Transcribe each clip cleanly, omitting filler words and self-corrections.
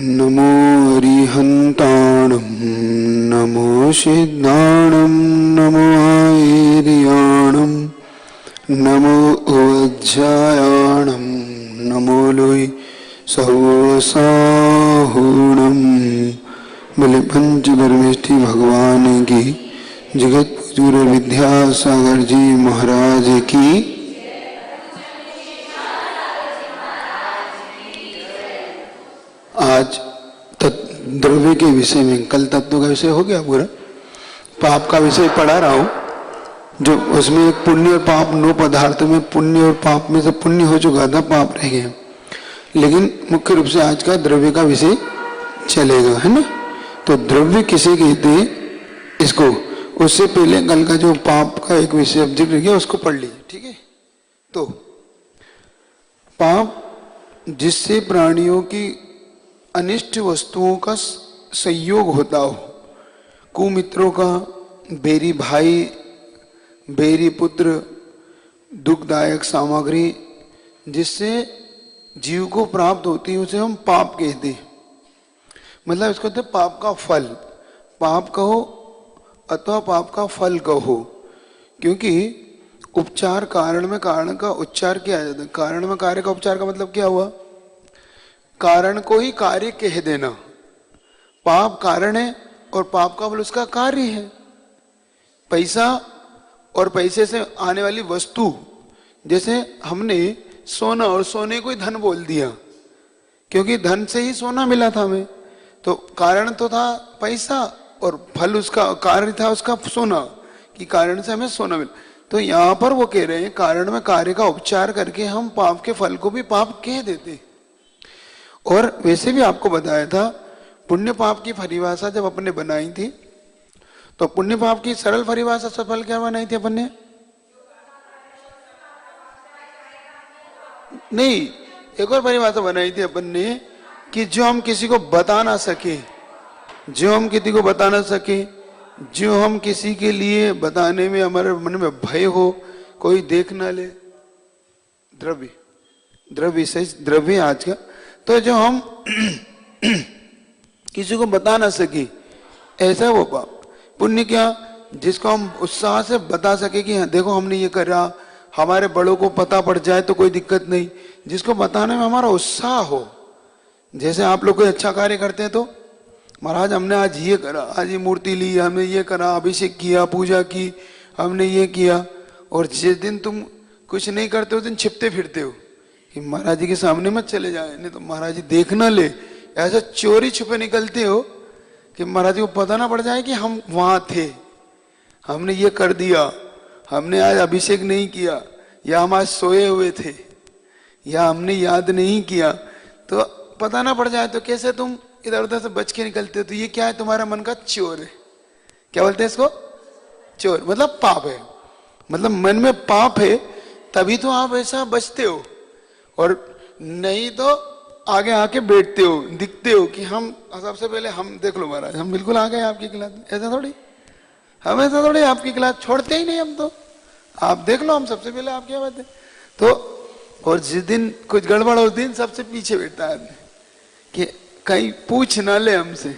नमो अरिहन्ताणं नमो सिद्धाणं नमो आयर्याणं नमो उज्जायाणं नमो लोई सवसाहूणं। बोले पंच परमेष्ठी भगवान की, जगत गुरु विद्यासागर जी महाराज की। आज द्रव्य के विषय में, कल तत्व का विषय हो गया पूरा, पाप का विषय पढ़ा रहा हूं, जो उसमें एक पुण्य और पाप, 9 पदार्थ में पुण्य और पाप में से पुण्य हो चुका था, पाप रह गए। लेकिन मुख्य रूप से आज का द्रव्य का विषय चलेगा, है ना। तो द्रव्य किसे कहते हैं इसको, उससे पहले कल का जो पाप का एक विषय जिक्र किया उसको पढ़ लीजिए, ठीक है। तो पाप जिससे प्राणियों की अनिष्ट वस्तुओं का संयोग होता हो, कुमित्रों का, बैरी भाई, बैरी पुत्र, दुखदायक सामग्री जिससे जीव को प्राप्त होती है, उसे हम पाप कहते हैं। मतलब इसको कहते हैं पाप का फल। पाप कहो अथवा पाप का फल कहो, क्योंकि उपचार कारण में कारण का उच्चार किया जाता है। कारण में कार्य का उपचार का मतलब क्या हुआ, कारण को ही कार्य कह देना। पाप कारण है और पाप का फल उसका कार्य है। पैसा और पैसे से आने वाली वस्तु, जैसे हमने सोना और सोने को ही धन बोल दिया, क्योंकि धन से ही सोना मिला था हमें, तो कारण तो था पैसा और फल उसका, कार्य था उसका सोना, कि कारण से हमें सोना मिला। तो यहां पर वो कह रहे हैं कारण में कार्य का उपचार करके हम पाप के फल को भी पाप कह देते। और वैसे भी आपको बताया था, पुण्य पाप की परिभाषा जब अपन ने बनाई थी, तो पुण्य पाप की सरल परिभाषा सफल क्या बनाई थी अपन ने? नहीं, एक और परिभाषा बनाई थी अपन ने कि जो हम किसी को बता ना सके, जो हम किसी को बता ना सके, जो हम किसी के लिए बताने में हमारे मन में भय हो, कोई देख ना ले, द्रव्य, द्रव्य सही द्रव्य आज का। तो जो हम किसी को बता ना सके, ऐसा वो पाप। पुण्य क्या, जिसको हम उत्साह से बता सके कि देखो हमने ये करा, हमारे बड़ों को पता पड़ जाए तो कोई दिक्कत नहीं, जिसको बताने में हमारा उत्साह हो। जैसे आप लोग कोई अच्छा कार्य करते हैं तो महाराज हमने आज ये करा, आज ये मूर्ति ली, हमने ये करा, अभिषेक किया, पूजा की, हमने ये किया। और जिस दिन तुम कुछ नहीं करते उस दिन छिपते फिरते हो कि महाराज जी के सामने मत चले जाए, नहीं तो महाराज जी देख ना ले। ऐसा चोरी छुपे निकलते हो कि महाराज जी को पता ना पड़ जाए कि हम वहां थे, हमने ये कर दिया, हमने आज अभिषेक नहीं किया, या हम आज सोए हुए थे, या हमने याद नहीं किया, तो पता ना पड़ जाए। तो कैसे तुम इधर उधर से बच के निकलते हो? तो ये क्या है, तुम्हारा मन का चोर है। क्या बोलते हैं इसको? चोर, मतलब पाप है। मतलब मन में पाप है तभी तो आप ऐसा बचते हो, और नहीं तो आगे आके बैठते हो, दिखते हो कि हम सबसे पहले, हम देख लो महाराज हम बिल्कुल आ गए आपकी क्लास में। ऐसा थोड़ी, हम ऐसा थोड़ी आपकी क्लास छोड़ते ही नहीं हम तो, आप देख लो हम सबसे पहले आपकी बात है। तो और जिस दिन कुछ गड़बड़ हो, उस दिन सबसे पीछे बैठता है आदमी कि कहीं पूछ ना ले हमसे।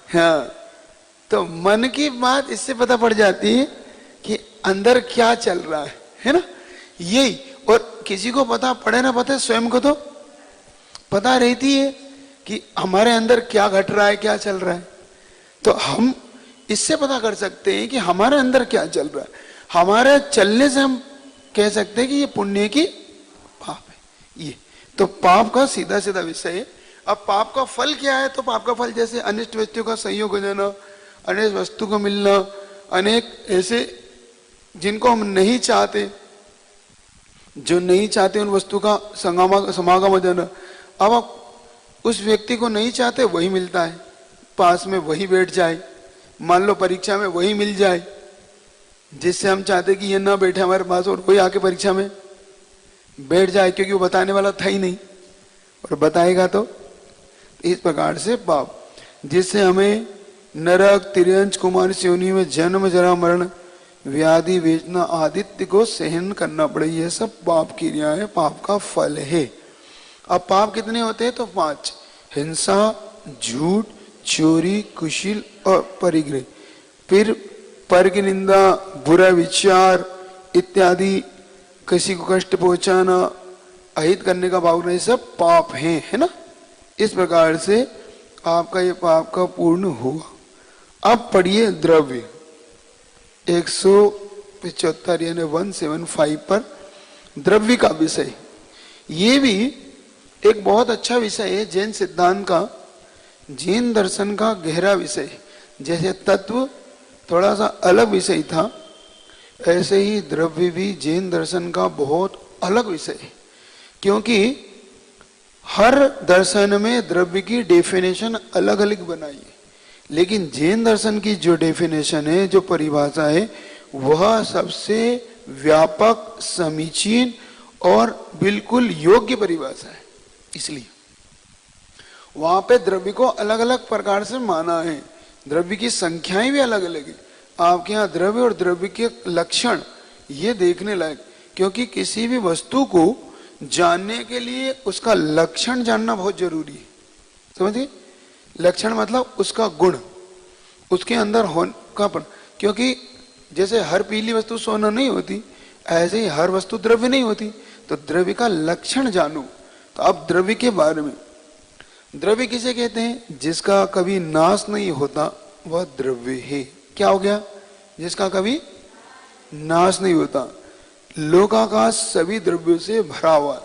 हाँ, तो मन की बात इससे पता पड़ जाती है कि अंदर क्या चल रहा है ना, यही। और किसी को पता पड़े ना पता, स्वयं को तो पता रहती है कि हमारे अंदर क्या घट रहा है, क्या चल रहा है। तो हम इससे पता कर सकते हैं कि हमारे अंदर क्या चल रहा है। हमारे चलने से हम कह सकते हैं कि ये पुण्य की पाप है ये। तो पाप का सीधा सीधा विषय है। अब पाप का फल क्या है? तो पाप का फल जैसे अनिष्ट वस्तु का संयोग हो जाना, अनिष्ट वस्तु को मिलना, अनेक ऐसे जिनको हम नहीं चाहते, जो नहीं चाहते उन वस्तु का समागम हो जाना। अब आप उस व्यक्ति को नहीं चाहते, वही मिलता है, पास में वही बैठ जाए, मान लो परीक्षा में वही मिल जाए, जिससे हम चाहते कि ये ना बैठे हमारे पास, और कोई आके परीक्षा में बैठ जाए, क्योंकि वो बताने वाला था ही नहीं, और बताएगा तो। इस प्रकार से पाप, जिससे हमें नरक, तिर्यंच, कुमार योनि में जन्म, जरा, मरण, व्याधि, वेदना, आदित्य को सहन करना पड़े, यह सब पाप की क्रिया है, पाप का फल है। अब पाप कितने होते हैं? तो 5। हिंसा, झूठ, चोरी, कुशील और परिग्रह। फिर पर की निंदा, बुरा विचार इत्यादि, किसी को कष्ट पहुंचाना, अहित करने का भाव, ये सब पाप हैं, है ना। इस प्रकार से आपका ये पाप का पूर्ण हुआ। अब पढ़िए द्रव्य 175 यानी 175 पर द्रव्य का विषय। ये भी एक बहुत अच्छा विषय है जैन सिद्धांत का, जैन दर्शन का गहरा विषय। जैसे तत्व थोड़ा सा अलग विषय था, ऐसे ही द्रव्य भी जैन दर्शन का बहुत अलग विषय है। क्योंकि हर दर्शन में द्रव्य की डेफिनेशन अलग अलग बनाई है, लेकिन जैन दर्शन की जो डेफिनेशन है, जो परिभाषा है, वह सबसे व्यापक, समीचीन और बिल्कुल योग्य परिभाषा है। इसलिए वहां पे द्रव्य को अलग अलग प्रकार से माना है, द्रव्य की संख्याएं भी अलग अलग है। आपके यहाँ द्रव्य और द्रव्य के लक्षण ये देखने लायक, क्योंकि किसी भी वस्तु को जानने के लिए उसका लक्षण जानना बहुत जरूरी है। समझिए, लक्षण मतलब उसका गुण, उसके अंदर होने का, क्योंकि जैसे हर पीली वस्तु सोना नहीं होती, ऐसे ही हर वस्तु द्रव्य नहीं होती। तो द्रव्य का लक्षण जानो। तो अब द्रव्य के बारे में, द्रव्य किसे कहते हैं? जिसका कभी नाश नहीं होता वह द्रव्य है। क्या हो गया? जिसका कभी नाश नहीं होता। लोकाकाश सभी द्रव्यों से भरा हुआ।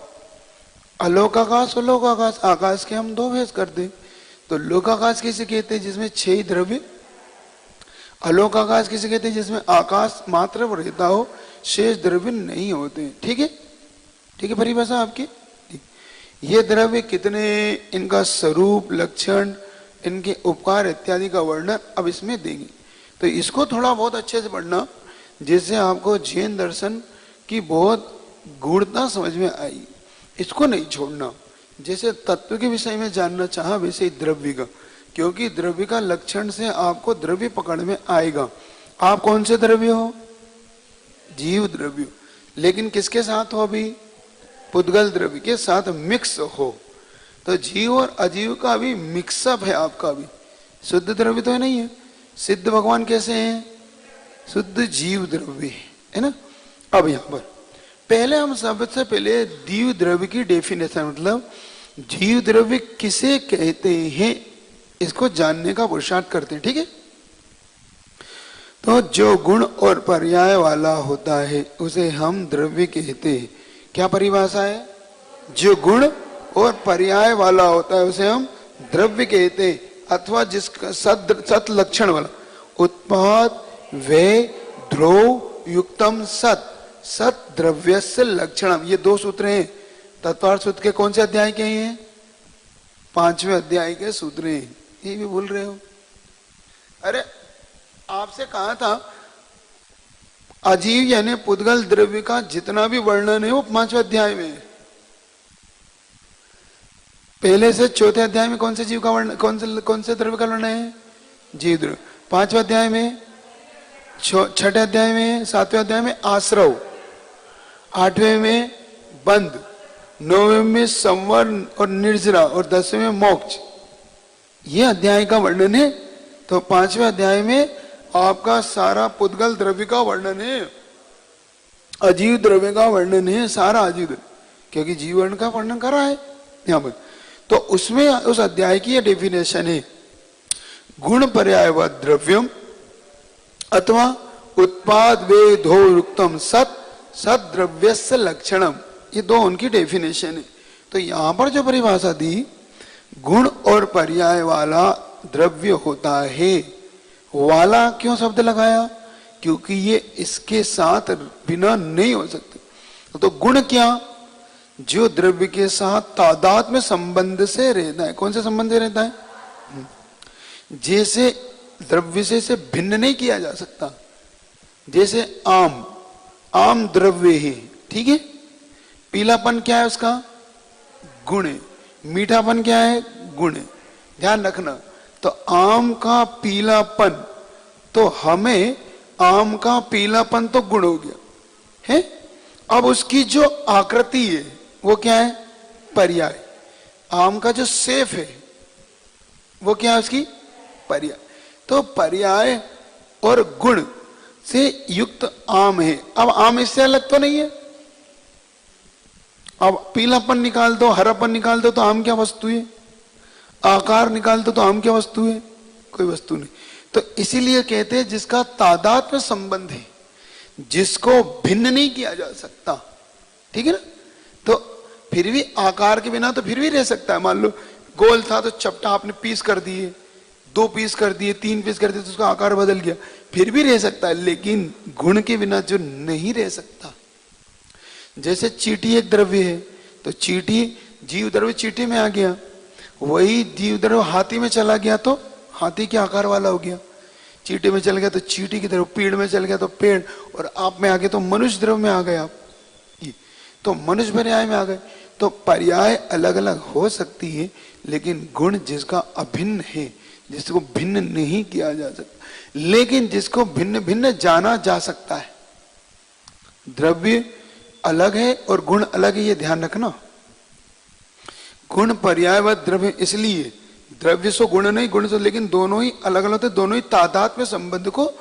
अलोकाकाश और लोकाकाश, आकाश के हम दो भेद करते। तो लोकाकाश किसे कहते हैं? जिसमें 6 द्रव्य। अलोकाकाश किसे कहते हैं? जिसमें आकाश मात्र रहता हो, शेष द्रव्य नहीं होते। ठीक है, ठीक है परिभाषा आपकी। ये द्रव्य कितने, इनका स्वरूप, लक्षण, इनके उपकार इत्यादि का वर्णन अब इसमें देंगे। तो इसको थोड़ा बहुत अच्छे से पढ़ना, जिससे आपको जैन दर्शन की बहुत गूढ़ता समझ में आई। इसको नहीं छोड़ना। जैसे तत्व के विषय में जानना चाहा, वैसे ही द्रव्य का, क्योंकि द्रव्य का लक्षण से आपको द्रव्य पकड़ में आएगा। आप कौन से द्रव्य हो? जीव द्रव्य। लेकिन किसके साथ हो? अभी पुद्गल द्रव्य के साथ मिक्स हो। तो जीव और अजीव का भी मिक्सअप है आपका भी। शुद्ध द्रव्य तो नहीं है। सिद्ध भगवान कैसे हैं? शुद्ध जीव द्रव्य है ना। अब यहां पर पहले हम सबसे पहले जीव द्रव्य की डेफिनेशन, मतलब जीव द्रव्य किसे कहते हैं, इसको जानने का पुरुषार्थ करते हैं। ठीक है। तो जो गुण और पर्याय वाला होता है उसे हम द्रव्य कहते हैं। क्या परिभाषा है? जो गुण और पर्याय वाला होता है उसे हम द्रव्य कहते हैं, अथवा जिसका सत लक्षण वाला। उत्पाद, व्यय, ध्रुव, युक्तम, सत, सत द्रव्यस्य लक्षणम। ये 2 सूत्र हैं। तत्वार्थ सूत्र के कौन से अध्याय के हैं? 5वें अध्याय के सूत्र हैं। ये भी भूल रहे हो? अरे आपसे कहा था अजीव यानी पुद्गल द्रव्य का जितना भी वर्णन है वो 5वें अध्याय में है। पहले से 4थे अध्याय में कौन से जीव का वर्णन, कौन से द्रव्य का वर्णन है? जीव द्रव्य। 5वें अध्याय में, 6ठे अध्याय में, 7वें अध्याय में आश्रव, 8वें में बंध, 9वें में संवरण और निर्जरा, और 10वें में मोक्ष। ये अध्याय का वर्णन है। तो 5वें अध्याय में आपका सारा पुद्गल द्रव्य का वर्णन है, अजीव द्रव्य का वर्णन है, सारा अजीव द्रव्य, क्योंकि जीवन का वर्णन करा है यहाँ पर। तो उसमें उस अध्याय की डेफिनेशन है गुण पर्याय व द्रव्यम अथवा उत्पाद वे धो युक्तम सत, सत द्रव्यस्य लक्षणम। ये 2 उनकी डेफिनेशन है। तो यहां पर जो परिभाषा दी, गुण और पर्याय वाला द्रव्य होता है। वाला क्यों शब्द लगाया? क्योंकि ये इसके साथ बिना नहीं हो सकते। तो गुण क्या? जो द्रव्य के साथ तादात्म्य संबंध से रहता है। कौन से संबंध से रहता है? जैसे द्रव्य से भिन्न नहीं किया जा सकता। जैसे आम, आम द्रव्य है, ठीक है। पीलापन क्या है उसका? गुण है। मीठापन क्या है? गुण है। ध्यान रखना। तो आम का पीलापन, तो हमें आम का पीलापन तो गुण हो गया है। अब उसकी जो आकृति है वो क्या है? पर्याय। आम का जो सेफ है वो क्या है उसकी पर्याय। तो पर्याय और गुण से युक्त आम है। अब आम इससे अलग तो नहीं है। अब पीलापन निकाल दो, हरापन निकाल दो तो आम क्या वस्तु है? आकार निकाल दो तो आम क्या वस्तु है? कोई वस्तु नहीं। तो इसीलिए कहते हैं जिसका तादात्म्य संबंध है, जिसको भिन्न नहीं किया जा सकता, ठीक है ना। तो फिर भी आकार के बिना तो फिर भी रह सकता है। मान लो गोल था तो चपटा आपने पीस कर दिए, 2 पीस कर दिए, 3 पीस कर दिए तो उसका आकार बदल गया, फिर भी रह सकता है। लेकिन गुण के बिना जो नहीं रह सकता, जैसे चींटी एक द्रव्य है, तो चींटी जीव द्रव्य चींटी में आ गया, वही जीव द्रव्य हाथी में चला गया तो हाथी के आकार वाला हो गया। चींटी में चल गया तो चींटी की तरफ, पेड़ में चल गया तो पेड़, और आप में आ गए तो मनुष्य द्रव्य में आ गए आप, तो मनुष्य पर्याय में आ गए। तो पर्याय अलग अलग हो सकती है, लेकिन गुण जिसका अभिन्न है, जिसको भिन्न नहीं किया जा सकता, लेकिन जिसको भिन्न भिन्न जाना जा सकता है। द्रव्य अलग है और गुण अलग है, ये ध्यान रखना। गुण पर्याय व द्रव्य, इसलिए द्रव्य सो गुण नहीं, गुण सो, लेकिन दोनों ही अलग अलग होते, दोनों ही तादात्म्य संबंध को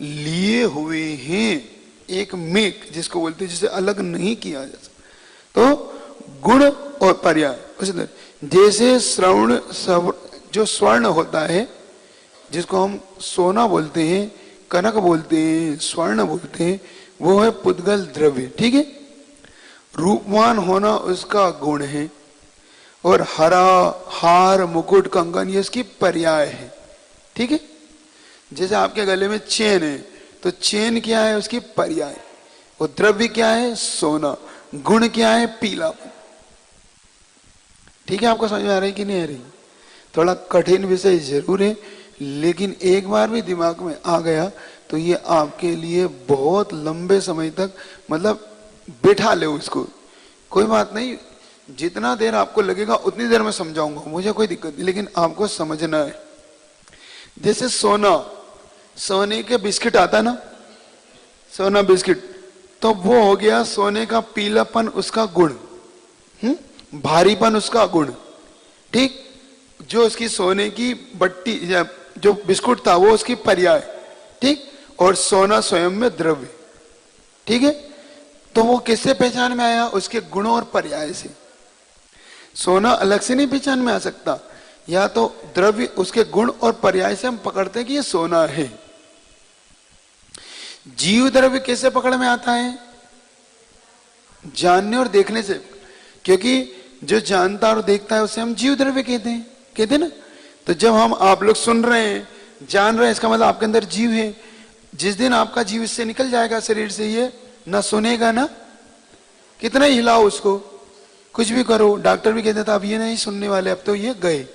लिए हुए हैं। एक मेक जिसको बोलते हैं, जिसे अलग नहीं किया जा सकता। तो गुण और पर्याय उसी तरह, जैसे श्रवण जो स्वर्ण होता है, जिसको हम सोना बोलते हैं, कनक बोलते हैं, स्वर्ण बोलते हैं, वो है पुद्गल द्रव्य, ठीक है। रूपवान होना उसका गुण है, और हरा, हार, मुकुट, कंगन ये उसकी पर्याय है, ठीक है। जैसे आपके गले में चेन है, तो चेन क्या है? उसकी पर्याय। वो द्रव्य क्या है? सोना। गुण क्या है? पीलापन। ठीक है, आपको समझ में आ रही कि नहीं आ रही? थोड़ा कठिन विषय जरूर है, लेकिन एक बार भी दिमाग में आ गया तो ये आपके लिए बहुत लंबे समय तक, मतलब बैठा ले उसको, कोई बात नहीं, जितना देर आपको लगेगा उतनी देर में समझाऊंगा, मुझे कोई दिक्कत नहीं, लेकिन आपको समझना है। जैसे सोना, सोने के बिस्किट आता ना, सोना बिस्किट, तो वो हो गया सोने का पीलापन उसका गुण, भारीपन उसका गुण, ठीक। जो उसकी सोने की बट्टी जो बिस्कुट था वो उसकी पर्याय, ठीक। और सोना स्वयं में द्रव्य, ठीक है। तो वो किससे पहचान में आया? उसके गुणों और पर्याय से। सोना अलग से नहीं पहचान में आ सकता, या तो द्रव्य उसके गुण और पर्याय से हम पकड़ते हैं कि ये सोना है। जीव द्रव्य कैसे पकड़ में आता है? जानने और देखने से, क्योंकि जो जानता और देखता है उसे हम जीव द्रव्य कहते हैं ना। तो जब हम आप लोग सुन रहे हैं, जान रहे हैं, इसका मतलब आपके अंदर जीव है। जिस दिन आपका जीव इससे निकल जाएगा शरीर से, ये ना सुनेगा ना, कितना ही हिलाओ उसको, कुछ भी करो, डॉक्टर भी कहते था अब ये नहीं सुनने वाले, अब तो ये गए,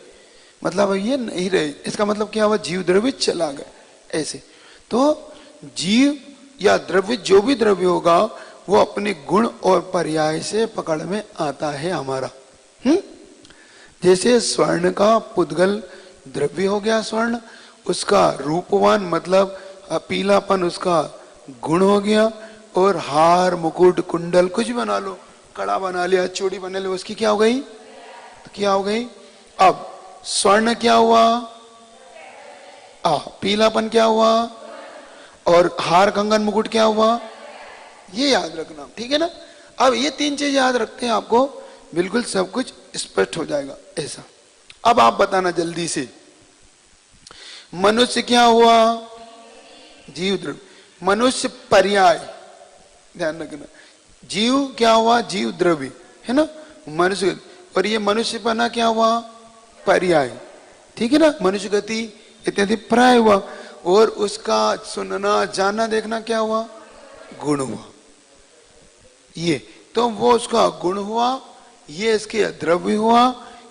मतलब अब ये नहीं रहे, इसका मतलब क्या हुआ? जीव द्रव्य चला गया। ऐसे तो जीव या द्रव्य, जो भी द्रव्य होगा, वो अपने गुण और पर्याय से पकड़ में आता है हमारा। जैसे स्वर्ण का पुद्गल द्रव्य हो गया स्वर्ण, उसका रूपवान मतलब पीलापन उसका गुण हो गया, और हार, मुकुट, कुंडल कुछ भी बना लो, कड़ा बना लिया, चूड़ी बना ली, उसकी क्या हो गई? तो क्या हो गई? अब स्वर्ण क्या हुआ? पीलापन क्या हुआ? और हार, कंगन, मुकुट क्या हुआ? ये याद रखना, ठीक है ना। अब ये 3 चीज याद रखते हैं, आपको बिल्कुल सब कुछ स्पष्ट हो जाएगा ऐसा। अब आप बताना जल्दी से, मनुष्य क्या हुआ? जीव द्रव्य। मनुष्य पर्याय, ध्यान रखना। जीव क्या हुआ? जीव द्रव्य, है ना, मनुष्य। और ये मनुष्यपना क्या हुआ? पर्याय, ठीक है ना। मनुष्य गति इत्यादि पर्याय हुआ, और उसका सुनना, जानना, देखना क्या हुआ? गुण हुआ। ये तो वो उसका गुण हुआ, ये इसके द्रव्य हुआ,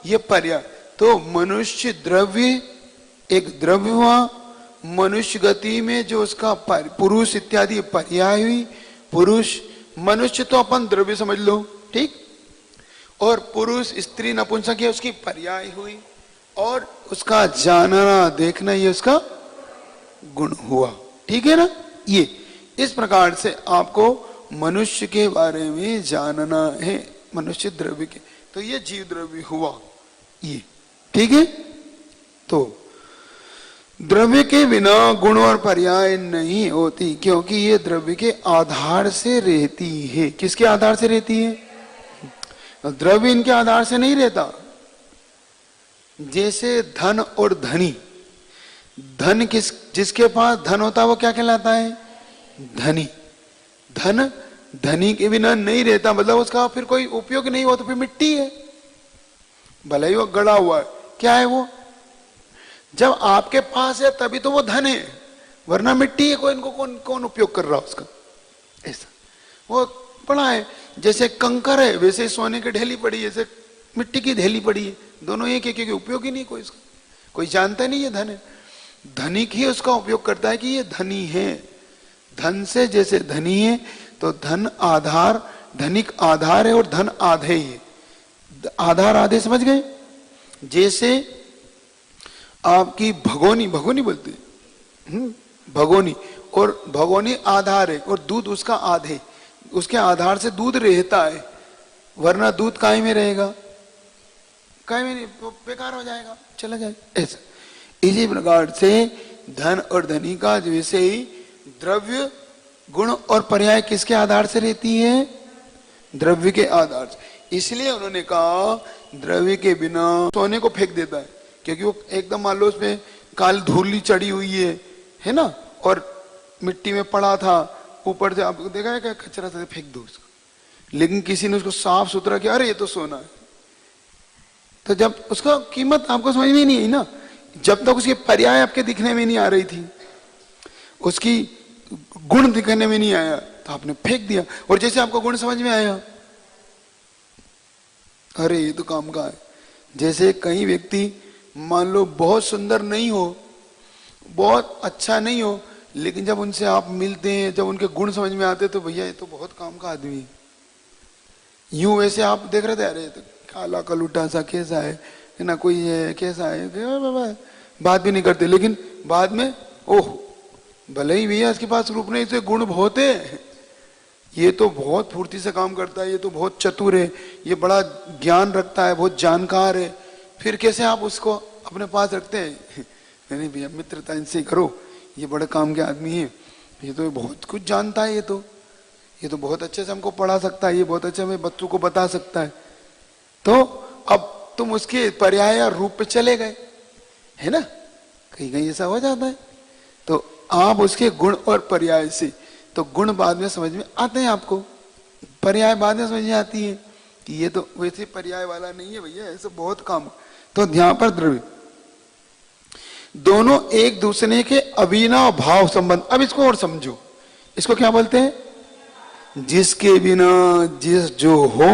ये पर्याय। तो मनुष्य द्रव्य एक द्रव्य हुआ, मनुष्य गति में जो उसका पुरुष इत्यादि पर्याय हुई। पुरुष, मनुष्य तो अपन द्रव्य समझ लो, ठीक। और पुरुष, स्त्री, नपुंसक ये उसकी पर्याय हुई, और उसका जानना, देखना ये उसका गुण हुआ, ठीक है ना। ये इस प्रकार से आपको मनुष्य के बारे में जानना है, मनुष्य द्रव्य के। तो ये जीव द्रव्य हुआ, ये ठीक है। तो द्रव्य के बिना गुण और पर्याय नहीं होती, क्योंकि ये द्रव्य के आधार से रहती है। किसके आधार से रहती है? द्रव्य इनके आधार से नहीं रहता। जैसे धन और धनी, धन जिसके पास धन होता है वो क्या कहलाता है? धनी। धन धनी के बिना नहीं रहता, मतलब उसका फिर कोई उपयोग नहीं हो, तो फिर मिट्टी है, भले ही वो गड़ा हुआ है। क्या है वो? जब आपके पास है तभी तो वो धन है, वरना मिट्टी है, कोई इनको कौन उपयोग कर रहा उसका? ऐसा वो पड़ा है। जैसे कंकर है वैसे सोने की ढेली पड़ी है, जैसे मिट्टी की ढेली पड़ी है, दोनों एक एक उपयोग ही नहीं कोई इसका, कोई जानता नहीं ये धन है। धनिक ही उसका उपयोग करता है कि ये धनी है। धन से जैसे धनी है, तो धन आधार, धनिक आधार है और धन आधे ही है। आधार आधे समझ गए? जैसे आपकी भगोनी, भगोनी बोलते हैं, भगोनी, और भगोनी आधार है और दूध उसका आधे, उसके आधार से दूध रहता है, वरना दूध काय में रहेगा? काय में नहीं, बेकार हो जाएगा, चला जाएगा। ऐसा इसी प्रकार से धन और धनी का जैसे ही द्रव्य गुण और पर्याय किसके आधार से रहती है? द्रव्य के आधार से। इसलिए उन्होंने कहा द्रव्य के बिना सोने को फेंक देता है, क्योंकि वो एकदम मान लो उसमें काल धूली चढ़ी हुई है ना, और मिट्टी में पड़ा था, ऊपर से आपको देखा है क्या कचरा था, फेंक दो उसको। लेकिन किसी ने उसको साफ सुथरा किया, अरे ये तो सोना है, तो जब उसका कीमत आपको समझ में नहीं आई ना, जब तक उसके पर्याय आपके दिखने में नहीं आ रही थी, उसकी गुण दिखने में नहीं आया, तो आपने फेंक दिया। और जैसे आपको गुण समझ में आया, अरे ये तो काम का है। जैसे कई व्यक्ति मान लो बहुत सुंदर नहीं हो, बहुत अच्छा नहीं हो, लेकिन जब उनसे आप मिलते हैं, जब उनके गुण समझ में आते, तो भैया ये तो बहुत काम का आदमी है। यूं वैसे आप देख रहे थे, अरे तो काला कलूटा सा कैसा है ना, कोई है कैसा है, बात भी नहीं करते, लेकिन बाद में ओह भले ही भैया इसके पास रूप नहीं, इसे गुण बहुत है, ये तो बहुत फुर्ती से काम करता है, ये तो बहुत चतुर है, ये बड़ा ज्ञान रखता है, बहुत जानकार है, फिर कैसे आप उसको अपने पास रखते हैं? नहीं भैया मित्रता इनसे करो, ये बड़े काम के आदमी है, ये तो बहुत कुछ जानता है, ये तो बहुत अच्छे से हमको पढ़ा सकता है, ये बहुत अच्छे हमें बच्चों को बता सकता है। तो अब तुम उसके पर्याय या रूप पे चले गए, है ना, कहीं कहीं ऐसा हो जाता है। तो आप उसके गुण और पर्याय से, तो गुण बाद में समझ में आते हैं आपको, पर्याय बाद में समझ में आती है कि ये तो वैसे पर्याय वाला नहीं है भैया, ऐसे बहुत काम। तो ध्यान पर द्रव्य दोनों एक दूसरे के अभिनव भाव संबंध। अब इसको और समझो, इसको क्या बोलते हैं? जिसके बिना जिस जो हो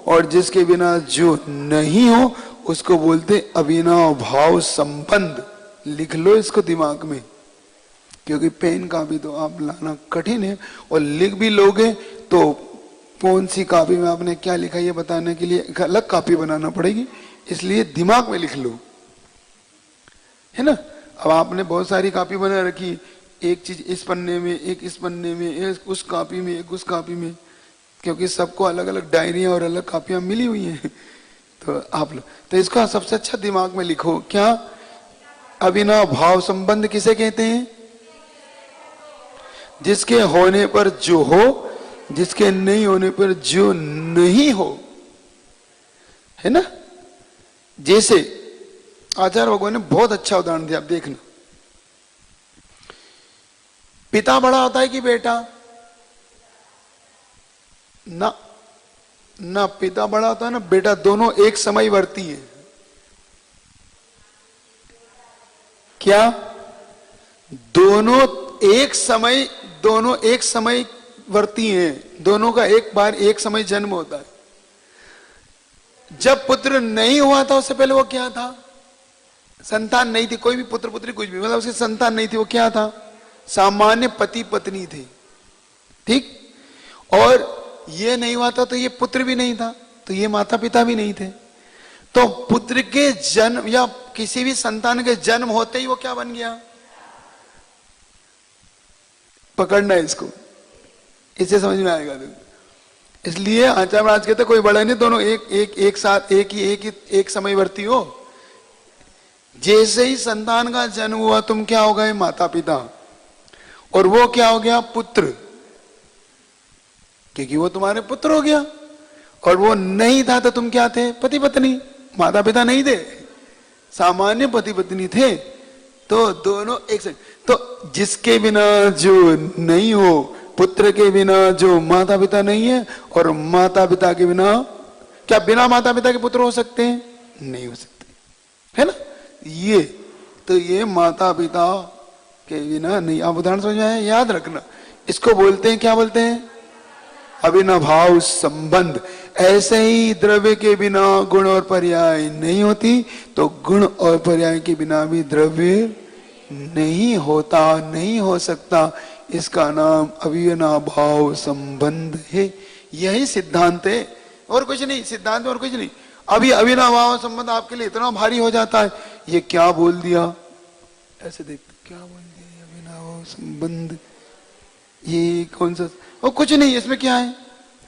और जिसके बिना जो नहीं हो, उसको बोलते अभिनव भाव संबंध। लिख लो इसको दिमाग में, क्योंकि पेन का भी तो आप लाना कठिन है, और लिख भी लोगे तो कौन सी कॉपी में आपने क्या लिखा ये बताने के लिए एक अलग कॉपी बनाना पड़ेगी, इसलिए दिमाग में लिख लो, है ना। अब आपने बहुत सारी कॉपी बना रखी, एक चीज इस पन्ने में, एक इस पन्ने में, एक उस कॉपी में, एक उस कॉपी में, क्योंकि सबको अलग अलग डायरियां और अलग कॉपियां मिली हुई हैं। तो आप लोग तो इसको सबसे अच्छा दिमाग में लिखो, क्या? अभिनव भाव संबंध किसे कहते हैं? जिसके होने पर जो हो, जिसके नहीं होने पर जो नहीं हो, है ना। जैसे आचार्य भगवान ने बहुत अच्छा उदाहरण दिया, आप देखना। पिता बड़ा होता है कि बेटा? ना पिता बड़ा होता है ना बेटा, दोनों एक समय वर्ती है। क्या? दोनों एक समय वर्ती हैं, दोनों का एक बार एक समय जन्म होता है। जब पुत्र नहीं हुआ था उससे पहले वो क्या था? संतान नहीं थी, कोई भी पुत्र पुत्री कुछ भी, मतलब उसकी संतान नहीं थी, वो क्या था? सामान्य पति पत्नी थे, ठीक। और ये नहीं हुआ था तो ये पुत्र भी नहीं था, तो ये माता पिता भी नहीं थे। तो पुत्र के जन्म या किसी भी संतान के जन्म होते ही वो क्या बन गया? पकड़ना है इसको, इससे समझ में आएगा। इसलिए आचार्य महाराज कहते कोई बड़ा नहीं, दोनों एक साथ एक समयवर्ती हो, जैसे ही संतान का जन्म हुआ तुम क्या हो गए? माता पिता। और वो क्या हो गया? पुत्र, क्योंकि वो तुम्हारे पुत्र हो गया। और वो नहीं था तो तुम क्या थे? पति पत्नी। माता पिता नहीं थे, सामान्य पति पत्नी थे। तो दोनों एक से। तो जिसके बिना जो नहीं हो, पुत्र के बिना जो माता पिता नहीं है, और माता पिता के बिना, क्या बिना माता पिता के पुत्र हो सकते हैं? नहीं हो सकते, है ना? ये तो ये माता पिता के बिना नहीं। आप उदाहरण समझ में आए? याद रखना, इसको बोलते हैं, क्या बोलते हैं? अविनाभाव संबंध। ऐसे ही द्रव्य के बिना गुण और पर्याय नहीं होती, तो गुण और पर्याय के बिना भी द्रव्य नहीं होता, नहीं हो सकता। इसका नाम अविनाभाव संबंध है। यही सिद्धांत है, और कुछ नहीं। सिद्धांत और कुछ नहीं। अभी अविनाभाव संबंध आपके लिए इतना भारी हो जाता है, ये क्या बोल दिया, ऐसे देखते क्या बोल दिया, अविनाभाव संबंध, ये कौन सा? और कुछ नहीं, इसमें क्या है?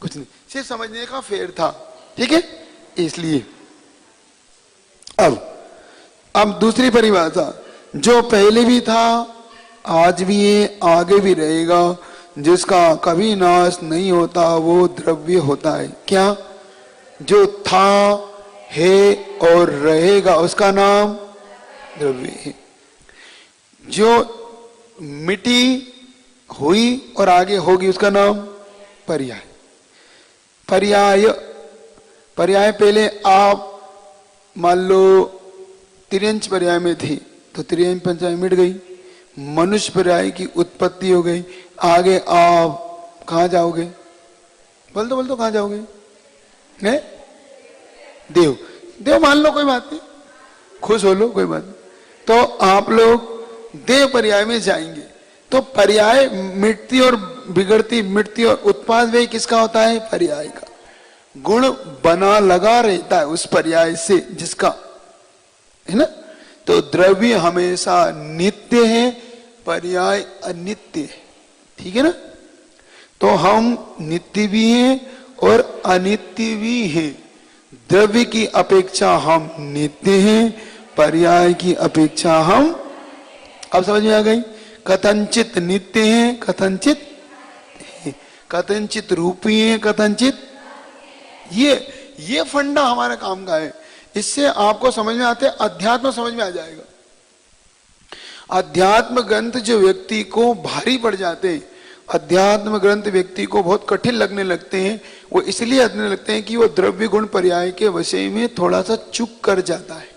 कुछ नहीं, सिर्फ समझने का फेर था, ठीक है? इसलिए अब दूसरी परिभाषा, जो पहले भी था, आज भी है, आगे भी रहेगा, जिसका कभी नाश नहीं होता, वो द्रव्य होता है। क्या? जो था, है और रहेगा, उसका नाम द्रव्य है। जो मिटी हुई और आगे होगी, उसका नाम पर्याय। पर्याय, पर्याय पहले आप मान लो तिर्यंच पर्याय में थी, तो तिर्यंच पर्याय मिट गई, मनुष्य पर्याय की उत्पत्ति हो गई। आगे आप कहां जाओगे? बोल दो कहां जाओगे? है देव। देव मान लो, कोई बात नहीं, खुश हो लो, कोई बात नहीं। तो आप लोग देव पर्याय में जाएंगे। तो पर्याय मिटती और बिगड़ती, मिटती और उत्पाद वे किसका होता है? पर्याय का। गुण बना लगा रहता है उस पर्याय से, जिसका, है ना? तो द्रव्य हमेशा नित्य है, पर्याय अनित्य है, ठीक है ना? तो हम नित्य भी हैं और अनित्य भी हैं। द्रव्य की अपेक्षा हम नित्य हैं, पर्याय की अपेक्षा हम, अब समझ में आ गई? कथनचित नित्य हैं, कथनचित रूपी हैं, कथनचित। ये फंडा हमारे काम का है। इससे आपको समझ में आते, अध्यात्म समझ में आ जाएगा। अध्यात्म ग्रंथ जो व्यक्ति को भारी पड़ जाते हैं, अध्यात्म ग्रंथ व्यक्ति को बहुत कठिन लगने लगते हैं, वो इसलिए लगने लगते हैं कि वो द्रव्य गुण पर्याय के विषय में थोड़ा सा चूक कर जाता है।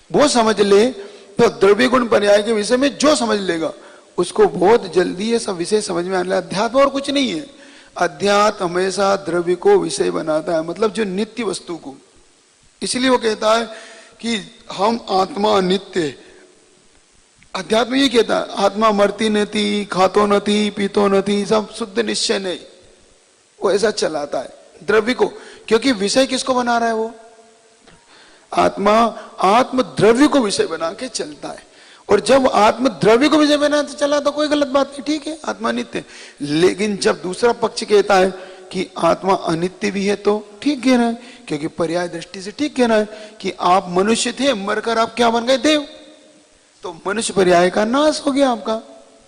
वो समझ ले तो द्रव्य गुण पर्याय के विषय में जो समझ लेगा, उसको बहुत जल्दी ये सब विषय समझ में आने लगा। अध्यात्म और कुछ नहीं है। अध्यात्म हमेशा द्रव्य को विषय बनाता है, मतलब जो नित्य वस्तु को। इसलिए वो कहता है कि हम आत्मा नित्य है। अध्यात्म ये कहता है आत्मा मरती नहीं, खातो नहीं, पीतो नहीं, सब शुद्ध निश्चय नहीं। वो ऐसा चलाता है द्रव्य को, क्योंकि विषय किसको बना रहा है? वो आत्मा आत्म द्रव्य को विषय बना के चलता है। और जब आत्म द्रव्य को विषय बना के चला तो कोई गलत बात नहीं, ठीक है, आत्मा नित्य। लेकिन जब दूसरा पक्ष कहता है कि आत्मा अनित्य भी है, तो ठीक कह रहा है, क्योंकि पर्याय दृष्टि से ठीक कह रहा है कि आप मनुष्य थे, मरकर आप क्या बन गए? देव। तो मनुष्य पर्याय का नाश हो गया आपका।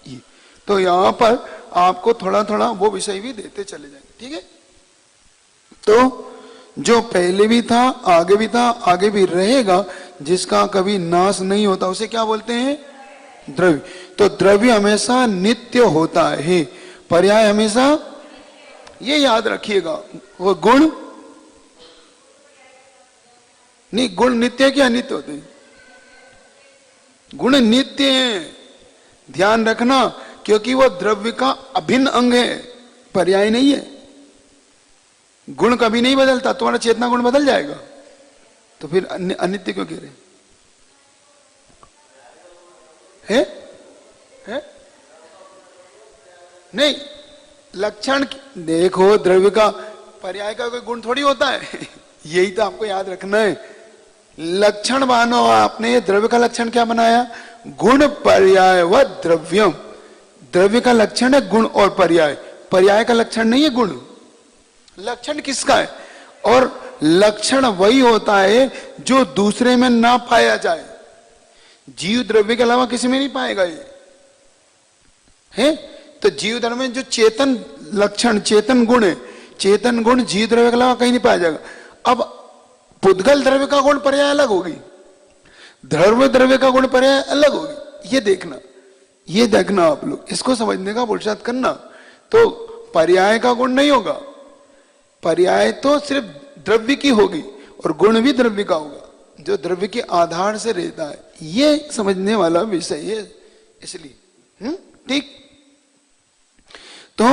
ये तो यहां पर आपको थोड़ा थोड़ा वो विषय भी देते चले जाएंगे, ठीक है? तो जो पहले भी था, आगे भी था, आगे भी रहेगा, जिसका कभी नाश नहीं होता, उसे क्या बोलते हैं? द्रव्य। तो द्रव्य हमेशा नित्य होता है, पर्याय हमेशा, ये याद रखिएगा। वो गुण नहीं, गुण नित्य क्या नित्य होते हैं? गुण नित्य है, ध्यान रखना, क्योंकि वो द्रव्य का अभिन्न अंग है, पर्याय नहीं है। गुण कभी नहीं बदलता। तुम्हारा चेतना गुण बदल जाएगा तो फिर अनित्य क्यों कह रहे हैं? नहीं, लक्षण देखो, द्रव्य का पर्याय का कोई गुण थोड़ी होता है। यही तो आपको याद रखना है। लक्षण मानो आपने, द्रव्य का लक्षण क्या बनाया? गुण पर्याय व द्रव्यम। द्रव्य का लक्षण है गुण और पर्याय, पर्याय का लक्षण नहीं है गुण। लक्षण किसका है? और लक्षण वही होता है जो दूसरे में ना पाया जाए। जीव द्रव्य के अलावा किसी में नहीं पाएगा ये है। तो जीव द्रव्य में जो चेतन लक्षण, चेतन गुण है, चेतन गुण जीव द्रव्य के अलावा कहीं नहीं पाया जाएगा। अब पुद्गल द्रव्य का गुण पर्याय अलग होगी, धर्म द्रव्य का गुण पर्याय अलग होगी। ये देखना आप लोग, इसको समझने का पुरुषार्थ करना। तो पर्याय का गुण नहीं होगा, पर्याय तो सिर्फ द्रव्य की होगी और गुण भी द्रव्य का होगा, जो द्रव्य के आधार से रहता है। ये समझने वाला विषय है, इसलिए ठीक। तो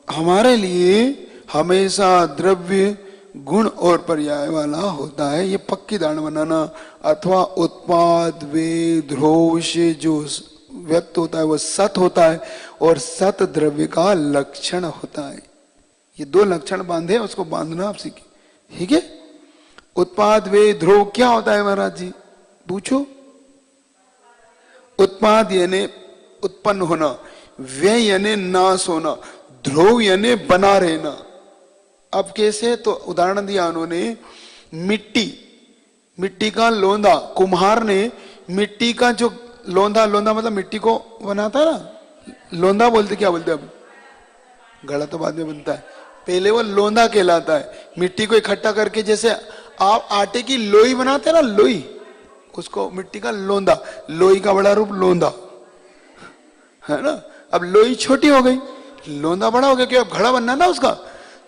हमारे लिए हमेशा द्रव्य गुण और पर्याय वाला होता है, ये पक्की धारणा बनाना। अथवा उत्पाद वे ध्रुव से जो व्यक्त होता है वो सत होता है और सत द्रव्य का लक्षण होता है। ये दो लक्षण बांधे, उसको बांधना आप सीखे, ठीक है। उत्पाद वे ध्रुव क्या होता है महाराज जी, पूछो। उत्पाद यानी उत्पन्न होना, व्यय यानी नाश होना, ध्रुव यानी बना रहना। अब कैसे, तो उदाहरण दिया उन्होंने, मिट्टी का लोंदा, कुम्हार ने मिट्टी का जो लोंदा मतलब मिट्टी को बनाता है ना, लोंदा बोलते, क्या बोलते अब, घड़ा तो बाद में बनता है, पहले वो लोंदा कहलाता है। मिट्टी को इकट्ठा करके जैसे आप आटे की लोई बनाते हैं ना, लोई, उसको मिट्टी का लोंदा, लोई का बड़ा रूप लोंदा है ना। अब लोई छोटी हो गई, लोंदा बड़ा हो गया, क्योंकि अब घड़ा बनना ना उसका,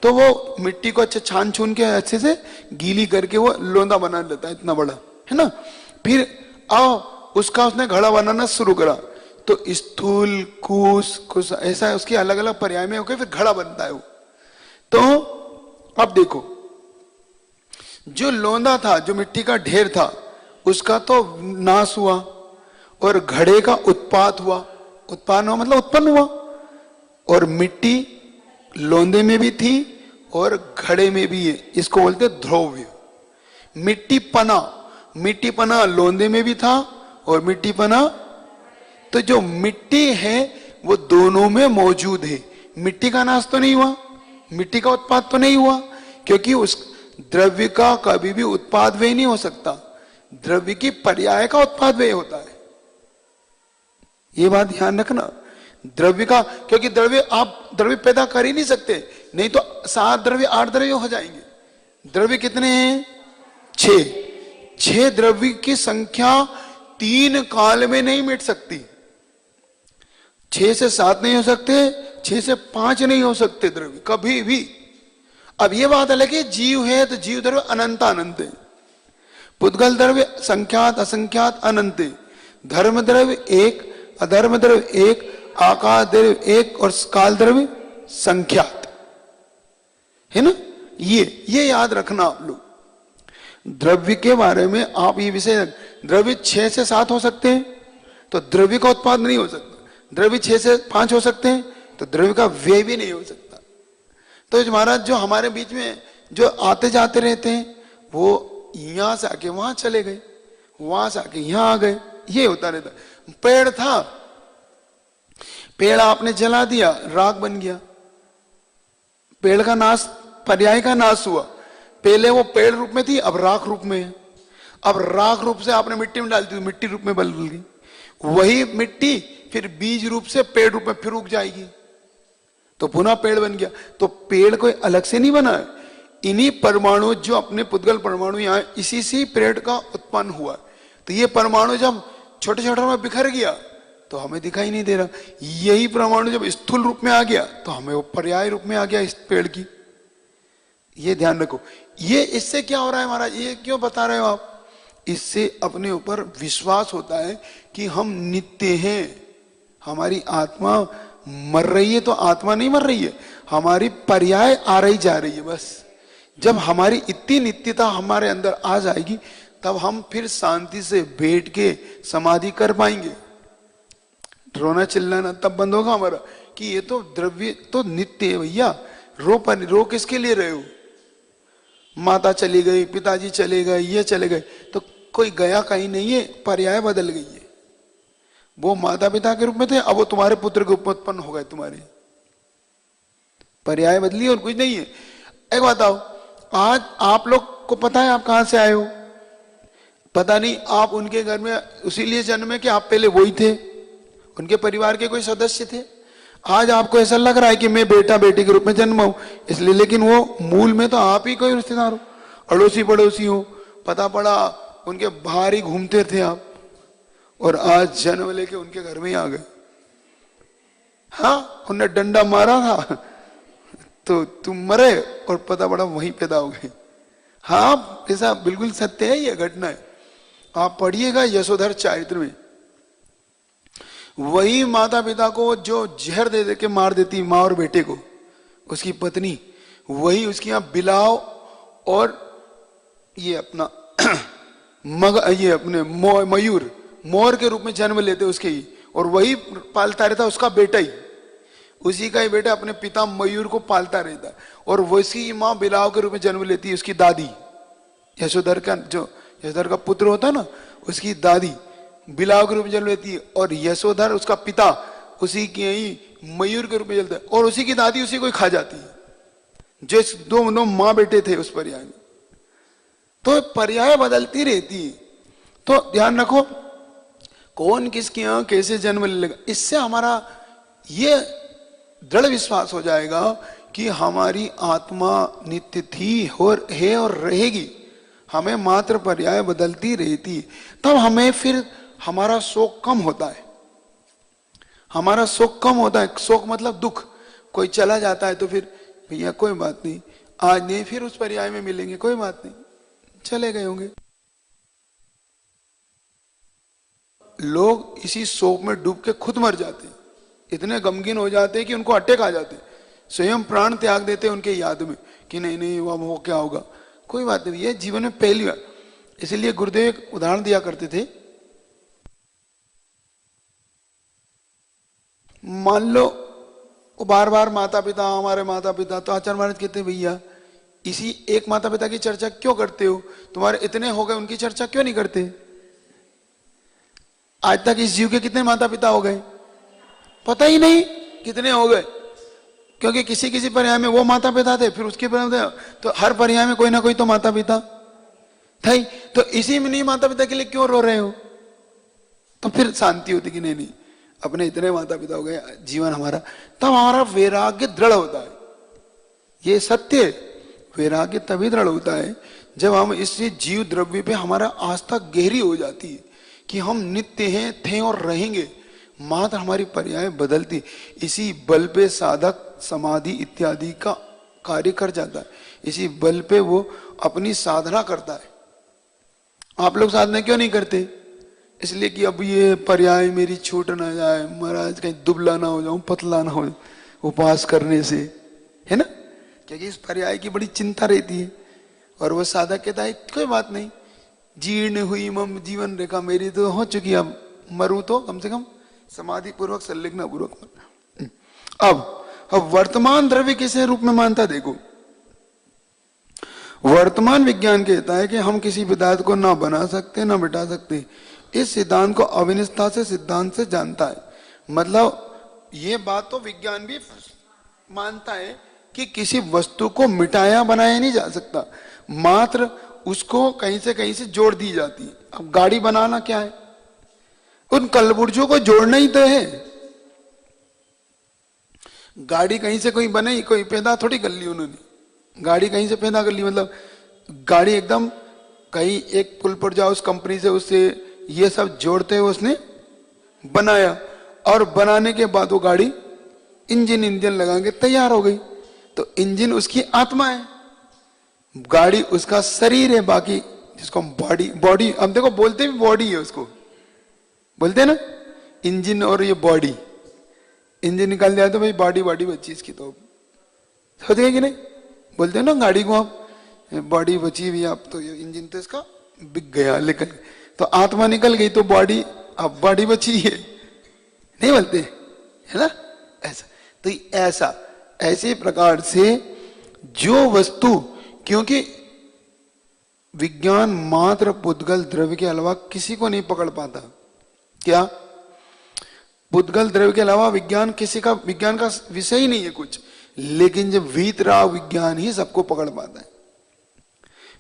तो वो मिट्टी को अच्छे छान छून के अच्छे से गीली करके वो लोंदा बना लेता है, इतना बड़ा है ना। फिर आओ उसका उसने घड़ा बनाना शुरू करा, तो स्थूल कुश ऐसा है, उसकी अलग अलग पर्याय में होकर फिर घड़ा बनता है वो। तो अब देखो, जो लोंदा था, जो मिट्टी का ढेर था, उसका तो नाश हुआ और घड़े का उत्पाद हुआ। उत्पादन हुआ मतलब उत्पन्न हुआ, और मिट्टी लोंदे में भी थी और घड़े में भी है, इसको बोलते ध्रुव्य। मिट्टी पना लोंदे में भी था और मिट्टी पना, तो जो मिट्टी है वो दोनों में मौजूद है। मिट्टी का नाश तो नहीं हुआ, मिट्टी का उत्पाद तो नहीं हुआ, क्योंकि उस द्रव्य का कभी भी उत्पाद व्यय नहीं हो सकता, द्रव्य की पर्याय का उत्पाद व्यय होता है। ये बात ध्यान रखना, द्रव्य का, क्योंकि आप द्रव्य पैदा कर ही नहीं सकते, नहीं तो 7 द्रव्य 8 द्रव्य हो जाएंगे। द्रव्य कितने हैं? 6 द्रव्य की संख्या 3 काल में नहीं मिट सकती। 6 से 7 नहीं हो सकते, 6 से 5 नहीं हो सकते द्रव्य कभी भी। अब ये बात अलग है, जीव है तो जीव द्रव्य अनंत है, पुद्गल द्रव्य संख्यात असंख्यात अनंत है, धर्म द्रव्य 1, अधर्म द्रव्य 1, आकाश द्रव्य 1 और काल द्रव्य संख्यात है ना। ये याद रखना आप लोग। द्रव्य के बारे में आप ये विषय, द्रव्य 6 से 7 हो सकते हैं तो द्रव्य का उत्पाद नहीं हो सकता, द्रव्य 6 से 5 हो सकते हैं तो द्रव्य का व्यय भी नहीं हो सकता। तो महाराज जो हमारे बीच में जो आते जाते रहते हैं, वो यहां से आके वहां चले गए, वहां से आके यहां आ गए, ये होता रहता। पेड़ था, पेड़ आपने जला दिया, राख बन गया, पेड़ का नाश, पर्याय का नाश हुआ। पहले वो पेड़ रूप में थी, अब राख रूप में है। अब राख रूप से आपने मिट्टी में डाल दी, मिट्टी रूप में बदल गई। वही मिट्टी फिर बीज रूप से पेड़ रूप में फिर उग जाएगी, तो पुनः पेड़ बन गया। तो पेड़ कोई अलग से नहीं बना है, इन्हीं परमाणु जो अपने पुद्गल परमाणु यहाँ, इसी से पेड़ का उत्पन्न हुआ। तो ये परमाणु जब छोटे छोटे में बिखर गया तो हमें दिखाई नहीं दे रहा, यही परमाणु जब स्थूल रूप में आ गया तो हमें वो पर्याय रूप में आ गया इस पेड़ की। ये ध्यान रखो। ये इससे क्या हो रहा है महाराज, ये क्यों बता रहे हो आप? इससे अपने ऊपर विश्वास होता है कि हम नित्य हैं, हमारी आत्मा मर रही है तो आत्मा नहीं मर रही है, हमारी पर्याय आ रही जा रही है बस। जब हमारी इतनी नित्यता हमारे अंदर आ जाएगी तब हम फिर शांति से बैठ के समाधि कर पाएंगे। रोना चिल्लाना तब बंद होगा हमारा कि ये तो द्रव्य तो नित्य है भैया, रो किसके लिए रहे हो? माता चली गई, पिताजी चले गए, ये चले गए, तो कोई गया कहीं नहीं है, पर्याय बदल गई है। वो माता पिता के रूप में थे, अब वो तुम्हारे पुत्र के रूप में उत्पन्न हो गए, तुम्हारे पर्याय बदली और कुछ नहीं है। एक बताओ, आज आप लोग को पता है आप कहां से आए हो? पता नहीं आप उनके घर में उसीलिए जन्मे कि आप पहले वही थे, उनके परिवार के कोई सदस्य थे। आज आपको ऐसा लग रहा है कि मैं बेटा बेटी के रूप में जन्मा हूं इसलिए, लेकिन वो मूल में तो आप ही कोई रिश्तेदार हो, अड़ोसी पड़ोसी हो। पता पड़ा उनके बाहर ही घूमते थे आप, और आज जन्म लेके उनके घर में ही आ गए। हाँ, उन्हें डंडा मारा था तो तुम मरे और पता पड़ा वहीं पैदा हो गए। हाँ, ऐसा बिल्कुल सत्य है, ये घटना है। आप पढ़िएगा यशोधर चरित्र में, वही माता पिता को जो जहर दे दे के मार देती माँ और बेटे को, उसकी पत्नी, वही उसकी यहाँ बिलाव और ये अपना ये अपने मयूर, मोर के रूप में जन्म लेते उसके ही, और वही पालता रहता उसका बेटा ही, उसी का ही बेटा अपने पिता मयूर को पालता रहता, और वैसी माँ बिलाव के रूप में जन्म लेती है उसकी दादी। यशोधर का जो यशोधर का पुत्र होता है ना, उसकी दादी बिलाव के रूप में जन्म लेती है, और यशोधर उसका पिता उसी के ही मयूर के रूप में जलता है, और उसी की दादी उसी को ही खा जाती है। जिस दो माँ बेटे थे उस पर्याय में, तो पर्याय बदलती रहती है। तो ध्यान रखो कौन किसके यहाँ कैसे जन्म ले लेगा, इससे हमारा ये दृढ़ विश्वास हो जाएगा कि हमारी आत्मा नित्य थी और है और रहेगी। हमें मात्र पर्याय बदलती रहती, तब हमें फिर हमारा शोक कम होता है। हमारा शोक कम होता है, शोक मतलब दुख। कोई चला जाता है तो फिर भैया कोई बात नहीं, आज नहीं फिर उस पर्याय में मिलेंगे, कोई बात नहीं, चले गए होंगे। लोग इसी शोक में डूब के खुद मर जाते हैं, इतने गमगीन हो जाते हैं कि उनको अटैक आ जाते हैं, स्वयं प्राण त्याग देते हैं उनके याद में कि नहीं नहीं वो क्या होगा, कोई बात नहीं, ये जीवन में पहली बार। इसलिए गुरुदेव एक उदाहरण दिया करते थे, मान लो बार बार माता पिता, हमारे माता पिता, तो आचार्य महाराज कहते भैया इसी एक माता पिता की चर्चा क्यों करते हो, तुम्हारे इतने हो गए उनकी चर्चा क्यों नहीं करते। आज तक इस जीव के कितने माता पिता हो गए पता ही नहीं कितने हो गए, क्योंकि किसी किसी पर्याय में वो माता पिता थे, फिर उसके पर्याय तो हर पर्याय में कोई ना कोई तो माता पिता था ही। तो इसी में नहीं माता पिता के लिए क्यों रो रहे हो, तो फिर शांति होती कि नहीं नहीं अपने इतने माता पिता हो गए जीवन हमारा, तब हमारा वैराग्य दृढ़ होता है। ये सत्य, वैराग्य तभी दृढ़ होता है जब हम इस जीव द्रव्य पे हमारा आस्था गहरी हो जाती है कि हम नित्य हैं, थे और रहेंगे, मात्र हमारी पर्याय बदलती। इसी बल पे साधक समाधि इत्यादि का कार्य कर जाता है, इसी बल पे वो अपनी साधना करता है। आप लोग साधना क्यों नहीं करते, इसलिए कि अब ये पर्याय मेरी छूट ना जाए, महाराज कहीं दुबला ना हो जाऊं, पतला ना हो उपवास करने से, है ना, क्योंकि इस पर्याय की बड़ी चिंता रहती है। और वो साधक कहता है कोई बात नहीं, जीर्ण हुई मम जीवन रेखा मेरी तो हो चुकी, अब मरूं तो कम से कम समाधि पूर्वक संलिग्न पूर्वक। अब वर्तमान द्रव्य किसे रूप में मानता, देखो वर्तमान विज्ञान कहता है कि हम किसी पदार्थ को ना बना सकते ना मिटा सकते। इस सिद्धांत को अविनिष्ठा से सिद्धांत से जानता है। मतलब ये बात तो विज्ञान भी मानता है कि किसी वस्तु को मिटाया बनाया नहीं जा सकता, मात्र उसको कहीं से जोड़ दी जाती है। अब गाड़ी बनाना क्या है, उन कलपुर्जों को जोड़ना ही तो है। गाड़ी कहीं से कोई बने, कोई पैदा थोड़ी कर ली उन्होंने, गाड़ी कहीं से पैदा कर ली। मतलब गाड़ी एकदम कहीं एक कलपुर्जा उस कंपनी से उससे ये सब जोड़ते हुए उसने बनाया, और बनाने के बाद वो गाड़ी इंजन लगा के तैयार हो गई। तो इंजन उसकी आत्मा है, गाड़ी उसका शरीर है, बाकी जिसको हम बॉडी अब देखो बोलते भी बॉडी है, उसको बोलते हैं ना इंजन, और ये बॉडी, इंजन निकाल दिया तो भाई बॉडी बची इसकी, तो समझ गए कि नहीं, बोलते हैं ना गाड़ी को आप बॉडी बची हुई, आप तो ये इंजन तो इसका बिक गया, लेकिन तो आत्मा निकल गई तो बॉडी, अब बॉडी बची है, नहीं बोलते है ना ऐसा। तो ऐसे प्रकार से जो वस्तु, क्योंकि विज्ञान मात्र पुद्गल द्रव्य के अलावा किसी को नहीं पकड़ पाता। क्या पुद्गल द्रव्य के अलावा विज्ञान का विषय ही नहीं है कुछ, लेकिन जब वीतराग विज्ञान ही सबको पकड़ पाता है।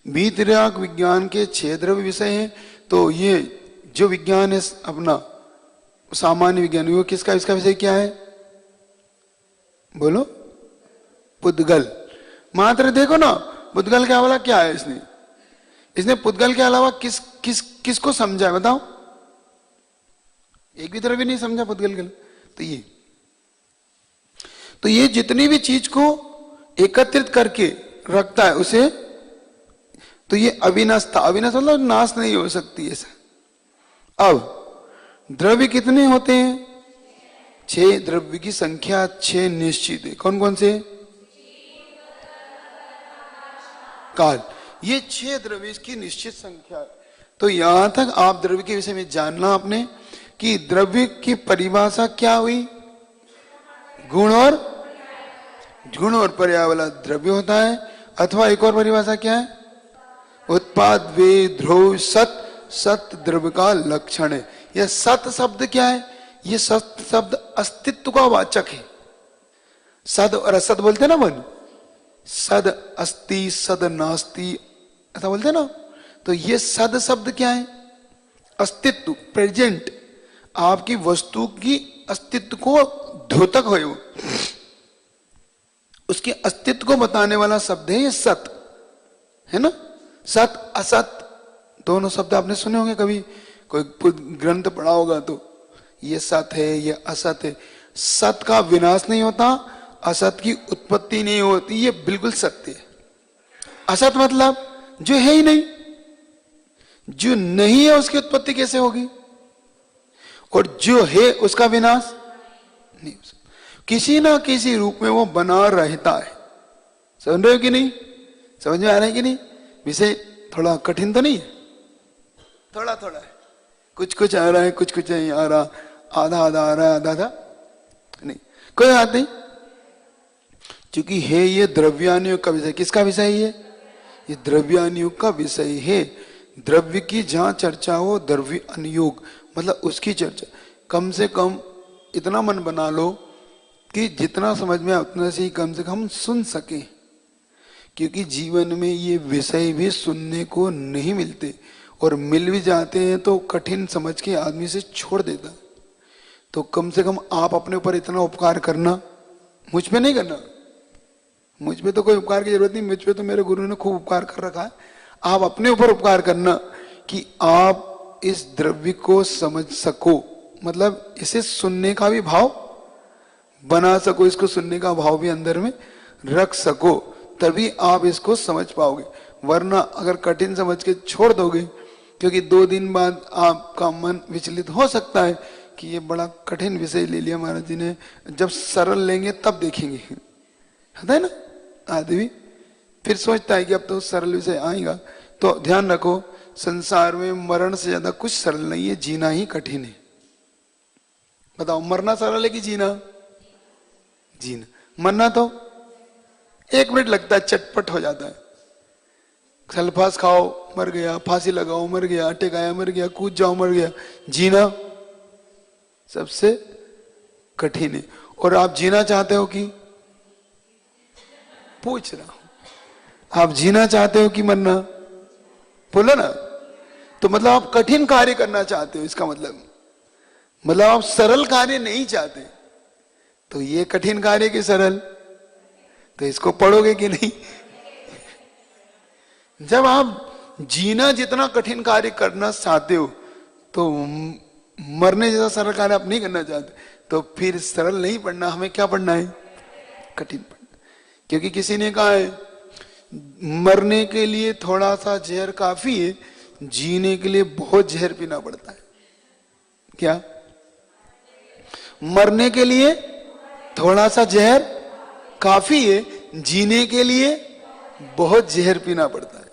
वीतराग विज्ञान के 6 द्रव्य विषय हैं, तो ये जो विज्ञान है अपना सामान्य विज्ञान, वो किसका, इसका विषय क्या है? बोलो। पुद्गल। मात्र देखो ना, पुद्गल के अलावा क्या है इसने पुद्गल के अलावा किसको समझा है बताओ? एक भी तरह भी नहीं समझा पुद्गल के। तो ये जितनी भी चीज को एकत्रित करके रखता है उसे, तो ये अविनाश था। अविनाश मतलब नाश नहीं हो सकती ऐसा। अब द्रव्य कितने होते हैं? 6। द्रव्य की संख्या 6 निश्चित है। कौन कौन से? काल। ये 6 द्रव्य की निश्चित संख्या है। तो यहां तक आप द्रव्य के विषय में जानना आपने कि द्रव्य की परिभाषा क्या हुई? गुण और पर्याय वाला द्रव्य होता है। अथवा एक और परिभाषा क्या है? उत्पाद वे ध्रुव सत द्रव्य का लक्षण है। यह सत शब्द क्या है? यह सत शब्द अस्तित्व का वाचक है। सद और असत बोलते ना मन, सद अस्ति सद नास्ति ऐसा बोलते ना। तो ये सद शब्द क्या है? अस्तित्व, प्रेजेंट, आपकी वस्तु की अस्तित्व को द्योतक हो, उसके अस्तित्व को बताने वाला शब्द है ये सत, है ना। सत असत दोनों शब्द आपने सुने होंगे, कभी कोई ग्रंथ पढ़ा होगा तो। ये सत है, ये असत है। सत का विनाश नहीं होता, असत की उत्पत्ति नहीं होती, ये बिल्कुल सत्य है। असत मतलब जो है ही नहीं, जो नहीं है उसकी उत्पत्ति कैसे होगी? और जो है उसका विनाश नहीं हो सकता। किसी ना किसी रूप में वो बना रहता है। समझ रहे हो कि नहीं? समझ में आ रहा है कि नहीं? विषय थोड़ा कठिन तो नहीं है? थोड़ा थोड़ा है, कुछ कुछ आ रहा है, कुछ कुछ नहीं आ रहा, आधा आधा आ रहा है, आधा आधा नहीं, कोई बात नहीं। क्योंकि है ये द्रव्यानुयोग का विषय। किसका विषय है ये द्रव्यानुयोग का विषय है। द्रव्य की जहां चर्चा हो, द्रव्य अनुयोग मतलब उसकी चर्चा। कम से कम इतना मन बना लो कि जितना समझ में उतना से ही कम से कम सुन सके, क्योंकि जीवन में ये विषय भी सुनने को नहीं मिलते, और मिल भी जाते हैं तो कठिन समझ के आदमी से छोड़ देता। तो कम से कम आप अपने ऊपर इतना उपकार करना, मुझ पे नहीं करना, मुझ पे तो कोई उपकार की जरूरत नहीं, मुझ पे तो मेरे गुरु ने खूब उपकार कर रखा है। आप अपने ऊपर उपकार करना कि आप इस द्रव्य को समझ सको, मतलब इसे सुनने का भी भाव बना सको, इसको सुनने का भाव भी अंदर में रख सको, तभी आप इसको समझ पाओगे। वरना अगर कठिन समझ के छोड़ दोगे, क्योंकि 2 दिन बाद आपका मन विचलित हो सकता है कि ये बड़ा कठिन विषय ले लिया महाराज जी ने, जब सरल लेंगे तब देखेंगे, है ना। आदमी फिर सोचता है कि अब तो सरल विषय आएगा। तो ध्यान रखो, संसार में मरण से ज्यादा कुछ सरल नहीं है, जीना ही कठिन है। बताओ, मरना सरल है कि जीना? जीना। मरना तो 1 मिनट लगता है, चटपट हो जाता है। सल्फास खाओ मर गया, फांसी लगाओ मर गया, टेकाया मर गया, कूद जाओ मर गया। जीना सबसे कठिन है। और आप जीना चाहते हो कि, पूछ रहा हूं, आप जीना चाहते हो कि मरना? बोलो ना। तो मतलब आप कठिन कार्य करना चाहते हो, इसका मतलब आप सरल कार्य नहीं चाहते। तो ये कठिन कार्य के सरल, तो इसको पढ़ोगे कि नहीं? जब आप जीना जितना कठिन कार्य करना चाहते हो, तो मरने जैसा सरल कार्य आप नहीं करना चाहते, तो फिर सरल नहीं पढ़ना, हमें क्या पढ़ना है? कठिन पढ़ना। क्योंकि किसी ने कहा है मरने के लिए थोड़ा सा जहर काफी है, जीने के लिए बहुत जहर पीना पड़ता है। क्या? मरने के लिए थोड़ा सा जहर काफी है, जीने के लिए बहुत जहर पीना पड़ता है।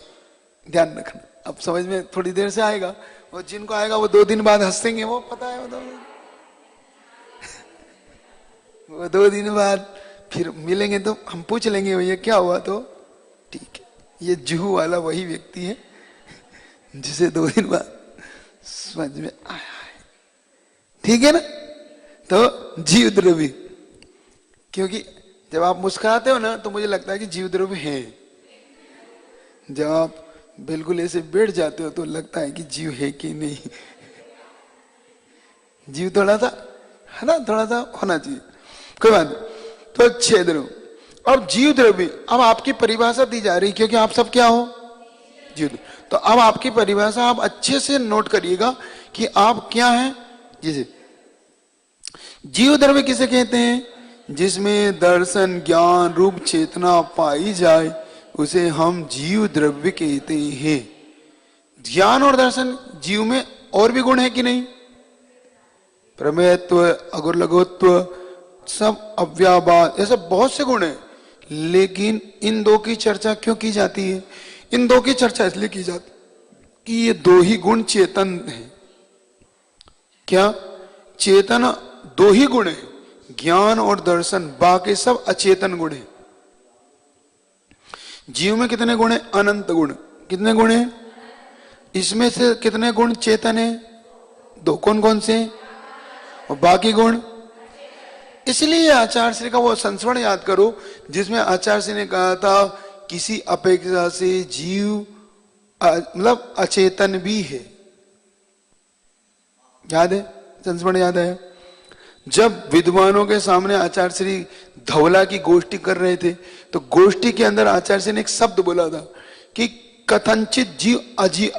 ध्यान रखना। अब समझ में थोड़ी देर से आएगा, और जिनको आएगा वो 2 दिन बाद हंसेंगे, वो पता है वो 2 दिन बाद फिर मिलेंगे तो हम पूछ लेंगे भैया क्या हुआ, तो ठीक है, ये जुहू वाला वही व्यक्ति है जिसे 2 दिन बाद समझ में आया है। ठीक है ना। तो जीव द्रव्य, क्योंकि जब आप मुस्कुराते हो ना तो मुझे लगता है कि जीव द्रव्य है। जब आप बिल्कुल ऐसे बैठ जाते हो तो लगता है कि जीव है कि नहीं। जीव थोड़ा सा है ना, थोड़ा सा होना चाहिए, कोई बात नहीं। तो 6 दिनों। अब जीव द्रव्य, अब आपकी परिभाषा दी जा रही, क्योंकि आप सब क्या हो, जीव। तो अब आपकी परिभाषा आप अच्छे से नोट करिएगा कि आप क्या हैं। जैसे जीव द्रव्य किसे कहते हैं, जिसमें दर्शन ज्ञान रूप चेतना पाई जाए उसे हम जीव द्रव्य कहते हैं। ज्ञान और दर्शन जीव में और भी गुण है कि नहीं, प्रमेयत्व अगुर लघुत्व सब अव्याबाद, ऐसे बहुत से गुण हैं। लेकिन इन दो की चर्चा क्यों की जाती है, इन दो की चर्चा इसलिए की जाती कि ये दो ही गुण चेतन है। क्या चेतन दो ही गुण है, ज्ञान और दर्शन, बाकी सब अचेतन गुण है। जीव में कितने गुण है, अनंत गुण। कितने गुण है, इसमें से कितने गुण चेतन है, 2। कौन कौन से, और बाकी गुण। इसलिए आचार्य श्री का वो संस्मरण याद करो जिसमें आचार्य श्री ने कहा था किसी अपेक्षा से जीव मतलब अचेतन भी है। याद है, संस्मरण याद है। जब विद्वानों के सामने आचार्य श्री धवला की गोष्ठी कर रहे थे तो गोष्ठी के अंदर आचार्य श्री ने एक शब्द बोला था कि कथनचित जीव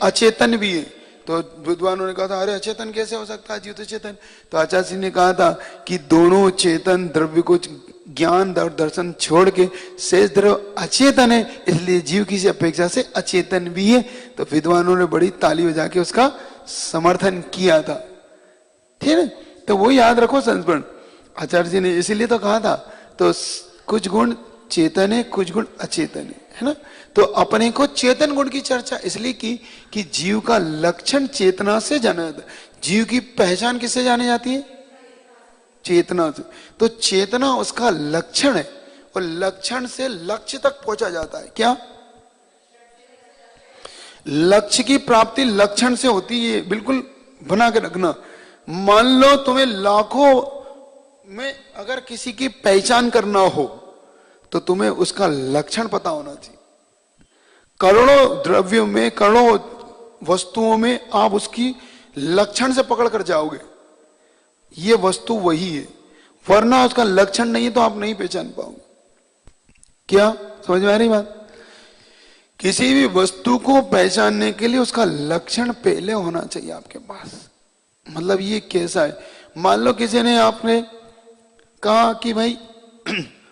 अचेतन भी है। तो विद्वानों ने कहा था अरे अचेतन कैसे हो सकता है, जीव तो चेतन। तो आचार्य श्री ने कहा था कि दोनों चेतन द्रव्य को ज्ञान और दर्शन छोड़ के शेष द्रव्य अचेतन है, इसलिए जीव की अपेक्षा से अचेतन भी है। तो विद्वानों ने बड़ी ताली बजा के उसका समर्थन किया था। ठीक है, तो वो याद रखो संस्मरण, आचार्य जी ने इसीलिए तो कहा था। तो कुछ गुण चेतन है, कुछ गुण अचेतन है ना। तो अपने को चेतन गुण की चर्चा इसलिए की कि जीव का लक्षण चेतना से जाना जाता है। जीव की पहचान किससे जानी जाती है, चेतना से। तो चेतना उसका लक्षण है और लक्षण से लक्ष्य तक पहुंचा जाता है। क्या लक्ष्य की प्राप्ति लक्षण से होती है, बिल्कुल बना के रखना। मान लो तुम्हें लाखों में अगर किसी की पहचान करना हो तो तुम्हें उसका लक्षण पता होना चाहिए। करोड़ों द्रव्यों में, करोड़ों वस्तुओं में आप उसकी लक्षण से पकड़ कर जाओगे, ये वस्तु वही है, वरना उसका लक्षण नहीं है तो आप नहीं पहचान पाओगे। क्या समझ में आ रही बात? किसी भी वस्तु को पहचानने के लिए उसका लक्षण पहले होना चाहिए आपके पास। मतलब ये कैसा है, मान लो किसी ने आपने कहा कि भाई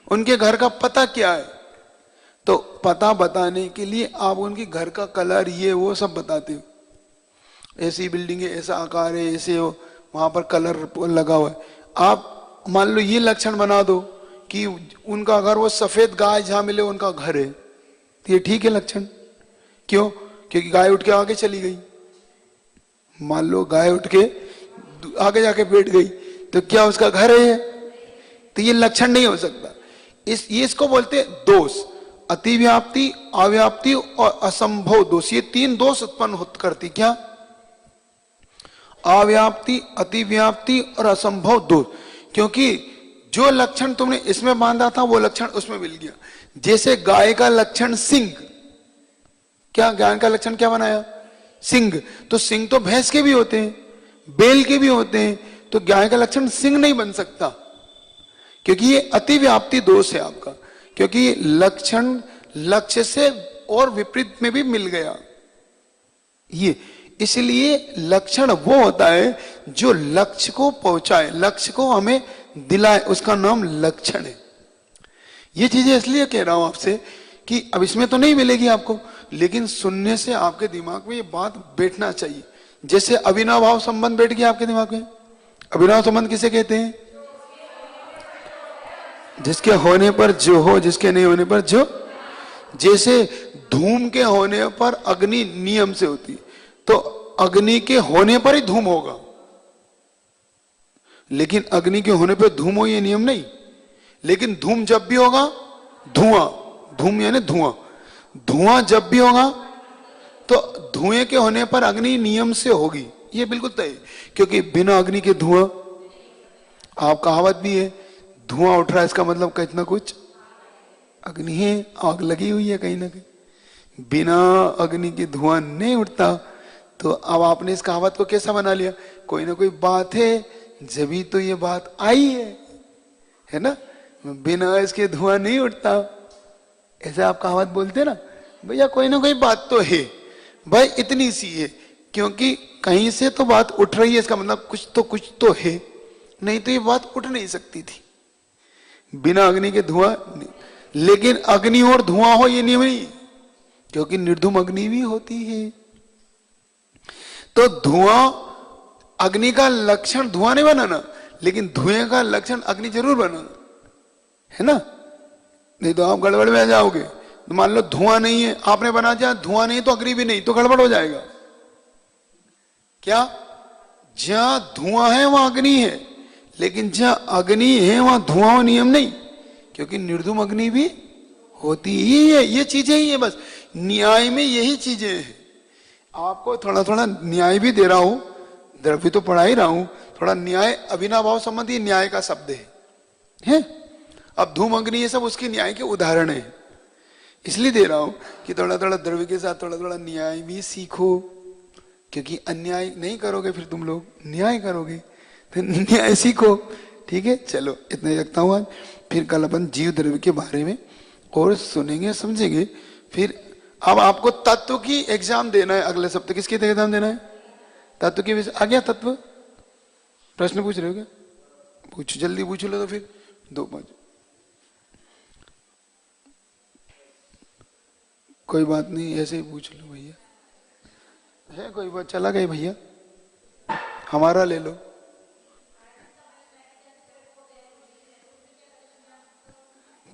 उनके घर का पता क्या है, तो पता बताने के लिए आप उनके घर का कलर ये वो सब बताते हो, ऐसी बिल्डिंग है, ऐसा आकार है, ऐसे हो, वहां पर कलर लगा हुआ है। आप मान लो ये लक्षण बना दो कि उनका घर वो सफेद गाय जहां मिले उनका घर है, तो ये ठीक है लक्षण। क्यों? क्योंकि गाय उठ के आगे चली गई। मान लो गाय उठ के आगे जाके बैठ गई तो क्या उसका घर है? तो ये लक्षण नहीं हो सकता। इसको बोलते हैं दोष, अतिव्याप्ति, अव्याप्ति और असंभव दोष। ये 3 दोष उत्पन्न करती। क्या? अव्याप्ति, अतिव्याप्ति और असंभव दोष। क्योंकि जो लक्षण तुमने इसमें बांधा था वो लक्षण उसमें मिल गया। जैसे गाय का लक्षण सिंह, क्या गाय का लक्षण क्या बनाया? सिंह। तो सिंह तो भैंस के भी होते हैं, बैल के भी होते हैं, तो गाय का लक्षण सिंह नहीं बन सकता, क्योंकि ये अतिव्याप्ति दोष है आपका। क्योंकि लक्षण लक्ष्य से और विपरीत में भी मिल गया ये। इसलिए लक्षण वो होता है जो लक्ष्य को पहुंचाए, लक्ष्य को हमें दिलाए, उसका नाम लक्षण है। ये चीजें इसलिए कह रहा हूं आपसे कि अब इसमें तो नहीं मिलेगी आपको, लेकिन सुनने से आपके दिमाग में ये बात बैठना चाहिए। जैसे अविनाभाव संबंध बैठ गया आपके दिमाग में। अविनाभाव संबंध किसे कहते हैं? जिसके होने पर जो हो, जिसके नहीं होने पर जो। जैसे धूम के होने पर अग्नि नियम से होती, तो अग्नि के होने पर ही धूम होगा, लेकिन अग्नि के होने पर धूम हो ये नियम नहीं। लेकिन धूम जब भी होगा, धुआं, धूम यानी धुआं, धुआं जब भी होगा तो धुएं के होने पर अग्नि नियम से होगी, ये बिल्कुल तय। क्योंकि बिना अग्नि के धुआं, आप कहावत भी है, धुआं उठ रहा है इसका मतलब कितना कुछ अग्नि है, आग लगी हुई है कहीं ना कहीं। बिना अग्नि के धुआं नहीं उठता। तो अब आपने इस कहावत को कैसा बना लिया, कोई ना कोई बात है जभी तो ये बात आई है ना, बिना इसके धुआं नहीं उठता, ऐसा आप कहावत बोलते ना। भैया कोई ना कोई बात तो है भाई, इतनी सी है, क्योंकि कहीं से तो बात उठ रही है, इसका मतलब कुछ तो है, नहीं तो ये बात उठ नहीं सकती थी बिना अग्नि के धुआं। लेकिन अग्नि और धुआं हो ये नियम नहीं, क्योंकि निर्धूम अग्नि भी होती है। तो धुआं, अग्नि का लक्षण धुआं नहीं बनाना, लेकिन धुएं का लक्षण अग्नि जरूर बनाना, है ना। नहीं तो आप गड़बड़ में आ जाओगे। तो मान लो धुआं नहीं है, आपने बना दिया धुआं नहीं तो अग्नि भी नहीं, तो गड़बड़ हो जाएगा। क्या, जहां धुआं है वहां अग्नि है, लेकिन जहां अग्नि है वहां धुआं हो नियम नहीं, क्योंकि निर्धूम अग्नि भी होती ही है। ये चीजें ही है, बस न्याय में यही चीजें हैं। आपको थोड़ा थोड़ा न्याय भी दे रहा हूं, द्रव्य तो पढ़ा ही रहा हूं, थोड़ा न्याय, अविनाभाव संबंधी न्याय का शब्द है? अब धूम अग्नि ये सब उसके न्याय के उदाहरण है, इसलिए दे रहा हूं कि थोड़ा थोड़ा द्रव्य के साथ थोड़ा थोड़ा न्याय भी सीखो, क्योंकि अन्याय नहीं करोगे फिर तुम लोग न्याय करोगे, तो न्याय सीखो। ठीक है, चलो इतने रखता हूं आज। फिर कल अपन जीव द्रव्य के बारे में और सुनेंगे समझेंगे। फिर अब आपको तत्व की एग्जाम देना है अगले सप्ताह। किसकी एग्जाम देना है? तत्व की। आ गया तत्व? प्रश्न पूछ रहे हो क्या? पूछो, जल्दी पूछ लो तो फिर 2-5। कोई बात नहीं, ऐसे ही पूछ लो भैया। है कोई बात? चला गई भैया, हमारा ले लो।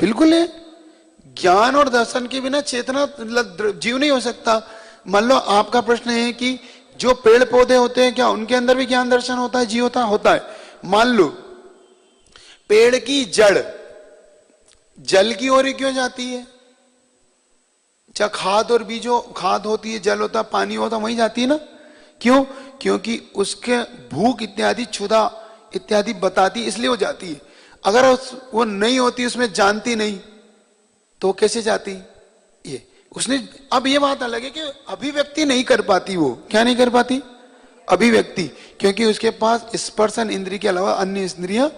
बिल्कुल है, ज्ञान और दर्शन के बिना चेतना जीव नहीं हो सकता। मान लो आपका प्रश्न है कि जो पेड़ पौधे होते हैं क्या उनके अंदर भी ज्ञान दर्शन होता है, जीव होता है? मान लो पेड़ की जड़ जल की ओर क्यों जाती है? चाहे खाद और बीजो, खाद होती है, जल होता है, पानी होता है, वहीं जाती है ना। क्यों? क्योंकि उसके भूख इत्यादि, क्षुधा इत्यादि बताती, इसलिए वो जाती है। अगर वो नहीं होती, उसमें जानती नहीं, तो कैसे जाती? ये उसने, अब ये बात अलग है कि अभिव्यक्ति नहीं कर पाती। वो क्या नहीं कर पाती? अभिव्यक्ति, क्योंकि उसके पास स्पर्शन इंद्रिय के अलावा अन्य इंद्रियां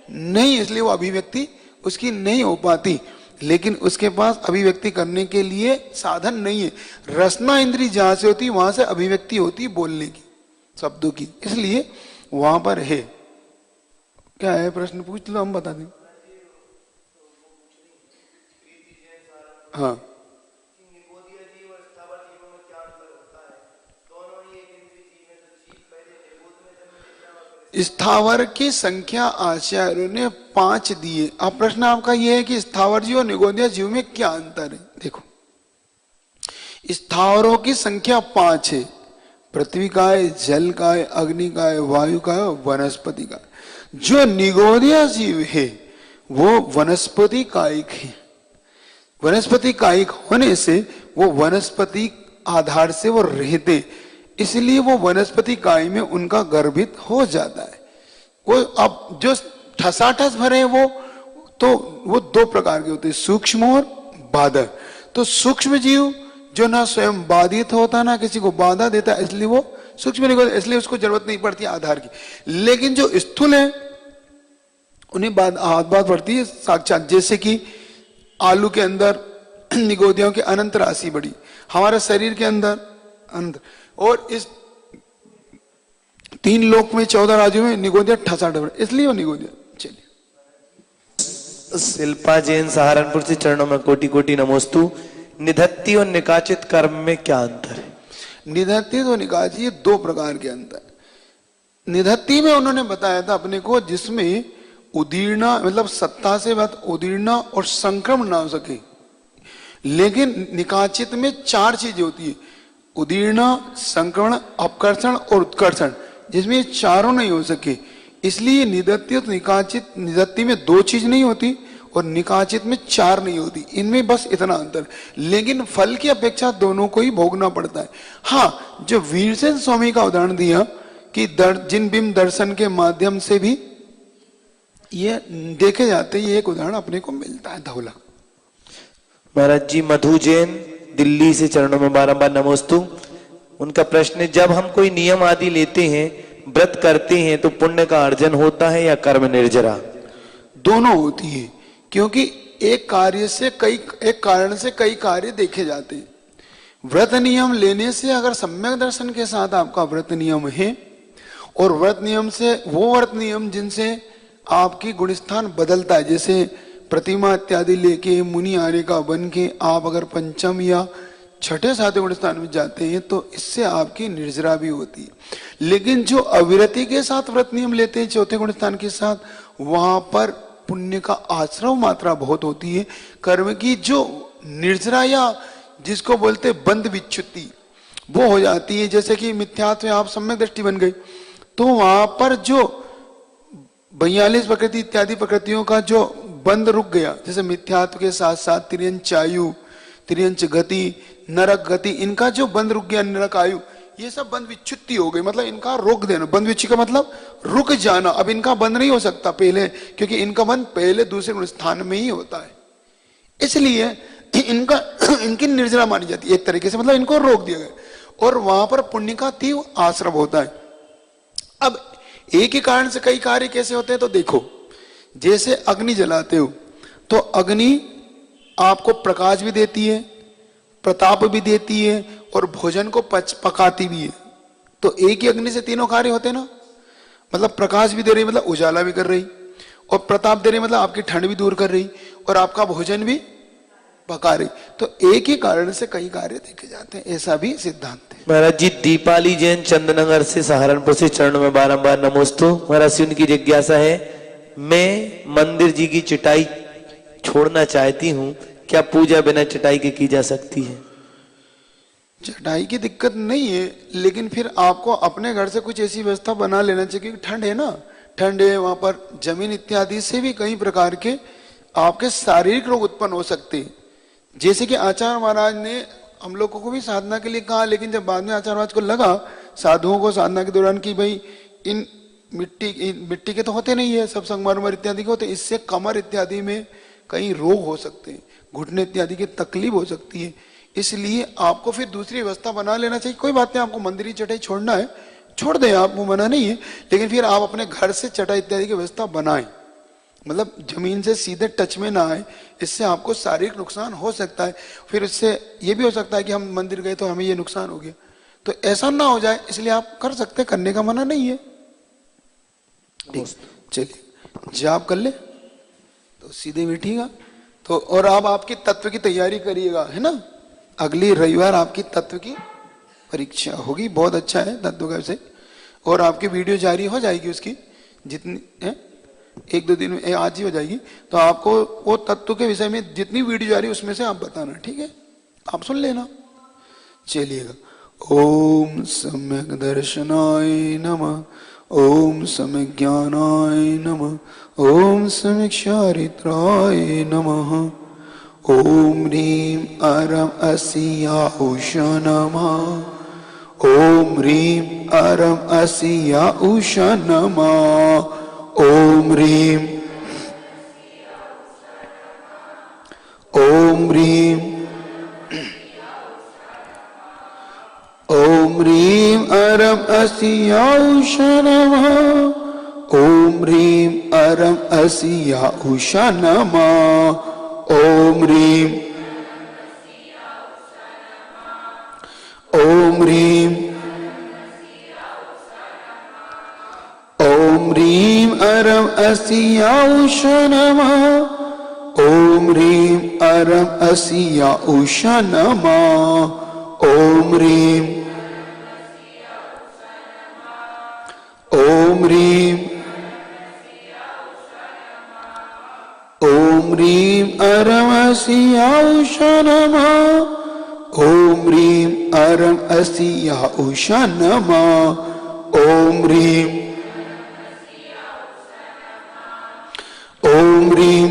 नहीं, इसलिए वो अभिव्यक्ति उसकी नहीं हो पाती। लेकिन उसके पास अभिव्यक्ति करने के लिए साधन नहीं है। रसना इंद्रिय जहां से होती वहां से अभिव्यक्ति होती बोलने की, शब्दों की, इसलिए वहां पर है। क्या है प्रश्न? पूछ लो, हम बता दें। हाँ, स्थावर की संख्या आचार्यों ने 5 दिए। अब प्रश्न आपका यह है कि स्थावर जीव और निगोदिया जीव में क्या अंतर है? देखो, स्थावरों की संख्या 5 है। पृथ्वी का है, जल का है, अग्नि का है, वायु का है, वनस्पति का है। जो निगोदिया जीव है वो वनस्पति कायिक है। वनस्पति कायिक होने से वो वनस्पति आधार से वो रहते, इसलिए वो वनस्पति काय में उनका गर्भित हो जाता है। वो अब जो ठसाठस भरे वो 2 प्रकार के होते हैं, सूक्ष्म और बाधक। तो सूक्ष्म जीव जो ना स्वयं बाधित होता ना किसी को बाधा देता, इसलिए वो सूक्ष्म नहीं होता, इसलिए उसको जरूरत नहीं पड़ती आधार की। लेकिन जो स्थूल है उन्हें बात पड़ती है साक्षात। जैसे कि आलू के अंदर निगोदियों की अनंत राशि बड़ी, हमारे शरीर के अंदर अनंत, और इस 3 लोक में 14 राज्यों में निगोदिया ठसाठ, इसलिए वो निगोदिया। चलिए, शिल्पा जैन सहारनपुर से, चरणों में कोटि कोटि नमोस्तु। निधत्ती और निकाचित कर्म में क्या अंतर है? निधत्ती तो निकाची 2 प्रकार के अंतर। निधत्ती में उन्होंने बताया था अपने को, जिसमें उदीर्णा मतलब सत्ता से बात उदीर्णा और संक्रमण ना हो सके। लेकिन निकाचित में 4 चीजें होती है, उदीर्णा, संक्रमण, अपकर्षण और उत्कर्षण, जिसमें चारों नहीं हो सके। इसलिए निधत्ती और निकाचित, निधत्ती में 2 चीज नहीं होती और निकाचित में 4 नहीं होती। इनमें बस इतना अंतर, लेकिन फल की अपेक्षा दोनों को ही भोगना पड़ता है। हाँ, जो वीरसेन स्वामी का उदाहरण दिया कि जिन बिंब दर्शन के माध्यम से भी ये देखे जाते, ये एक उदाहरण अपने को मिलता है। धौला महाराज जी। मधु जैन दिल्ली से चरणों में बारंबार नमोस्तु। उनका प्रश्न है, जब हम कोई नियम आदि लेते हैं, व्रत करते हैं, तो पुण्य का अर्जन होता है या कर्म निर्जरा? दोनों होती है, क्योंकि एक कारण से कई कार्य देखे जाते हैं। व्रत नियम लेने से अगर सम्यक दर्शन के साथ आपका व्रत नियम है, और व्रत नियम जिनसे आपकी गुणस्थान बदलता है, जैसे प्रतिमा इत्यादि लेके मुनि आर्य का बन के आप अगर पंचम या छठे सातवें गुणस्थान में जाते हैं, तो इससे आपकी निर्जरा भी होती है। लेकिन जो अविरति के साथ व्रत नियम लेते हैं चौथे गुणस्थान के साथ, वहां पर पुण्य का आश्रव मात्रा बहुत होती है। कर्म की जो निर्जरा या जिसको बोलते बंध विच्युति वो हो जाती है। जैसे कि मिथ्यात्व में आप सम्यक दृष्टि बन गई, तो वहां पर जो 42 प्रकृति इत्यादि प्रकृतियों का जो बंध रुक गया, जैसे मिथ्यात्व के साथ साथ तिर्यंच आयु, तिर्यंच गति, नरक गति, इनका जो बंध रुक गया, नरक आयु, ये सब बंध विच्युति हो गई, मतलब इनका रोक देना। बंध विच्युति का मतलब रुक जाना। अब इनका बंध नहीं हो सकता पहले, क्योंकि इनका बंध पहले दूसरे स्थान में ही होता है, इसलिए इनकी निर्जरा मानी जाती है एक तरीके से, मतलब इनको रोक दिया गया। और वहां पर पुण्य का तीव्र आश्रव होता है। अब एक ही कारण से कई कार्य कैसे होते हैं, तो देखो, जैसे अग्नि जलाते हो, तो अग्नि आपको प्रकाश भी देती है, प्रताप भी देती है, और भोजन को पकाती भी है। तो एक ही अग्नि से तीनों कार्य होते हैं ना, मतलब प्रकाश भी दे रही, मतलब उजाला भी कर रही, और प्रताप दे रही, मतलब आपकी ठंड भी दूर कर रही, और आपका भोजन भी पका रही। तो एक ही कारण से कई कार्य देखे जाते हैं, ऐसा भी सिद्धांत है। महाराज जी, दीपाली जैन चंदनगर से सहारनपुर से चरणों में बारंबार नमोस्तु। महाराज जी, उनकी जिज्ञासा है, मैं मंदिर जी की चटाई छोड़ना चाहती हूँ, क्या पूजा बिना चटाई के की जा सकती है? चटाई की दिक्कत नहीं है, लेकिन फिर आपको अपने घर से कुछ ऐसी व्यवस्था बना लेना चाहिए, क्योंकि ठंड है ना, ठंड है, वहां पर जमीन इत्यादि से भी कई प्रकार के आपके शारीरिक रोग उत्पन्न हो सकते हैं। जैसे कि आचार्य महाराज ने हम लोगों को भी साधना के लिए कहा, लेकिन जब बाद में आचार्य महाराज को लगा साधुओं को साधना के दौरान कि भाई इन मिट्टी के तो होते नहीं है, सब संगमरमर इत्यादि के होते, इससे कमर इत्यादि में कई रोग हो सकते हैं, घुटने इत्यादि की तकलीफ हो सकती है, इसलिए आपको फिर दूसरी व्यवस्था बना लेना चाहिए। कोई बात नहीं, आपको मंदिर चटाई छोड़ना है, छोड़ दें, आपको मना नहीं है, लेकिन फिर आप अपने घर से चटाई इत्यादि की व्यवस्था बनाएं, मतलब जमीन से सीधे टच में ना आए, इससे आपको शारीरिक नुकसान हो सकता है। फिर इससे ये भी हो सकता है कि हम मंदिर गए तो हमें ये नुकसान हो गया, तो ऐसा ना हो जाए, इसलिए आप कर सकते, करने का मना नहीं है। चलिए, जाप कर ले तो सीधे बैठिएगा। तो और आप आपकी तत्व की तैयारी करिएगा, है ना, अगली रविवार आपकी तत्व की परीक्षा होगी, बहुत अच्छा है तत्व का विषय, और आपकी वीडियो जारी हो जाएगी उसकी, जितनी है 1-2 दिन में आज ही हो जाएगी। तो आपको वो तत्व के विषय में जितनी वीडियो जारी उसमें से आप बताना, ठीक है, आप सुन लेना। चलिएगा, ओम सम्यक दर्शनाय नमः, ओम सम्यक ज्ञानाय नमः, ओम सम्यक चारित्राय नमः, ओम ह्रीं अरम असिया उषा नमः, ओम ह्रीं अरम असिया उषा नमः, ओम ह्रीं ओम ह्रीं ओम ह्रीं अरम असिया उषा नमः, ओम ह्रीं अरम असिया उषा नमः, ओम ह्रीं ओम ह्रीं ओम ह्रीं अरम असिया उषा नमः, ओम ह्रीं अरम असिया उषा नमः, ओम ह्रीं ओम ह्रीं ओम ह्रीं अरम असिया उषा नमः, ओम ह्रीं अरम असिया उषा नमः, ओम ह्रीं ओम ह्रीं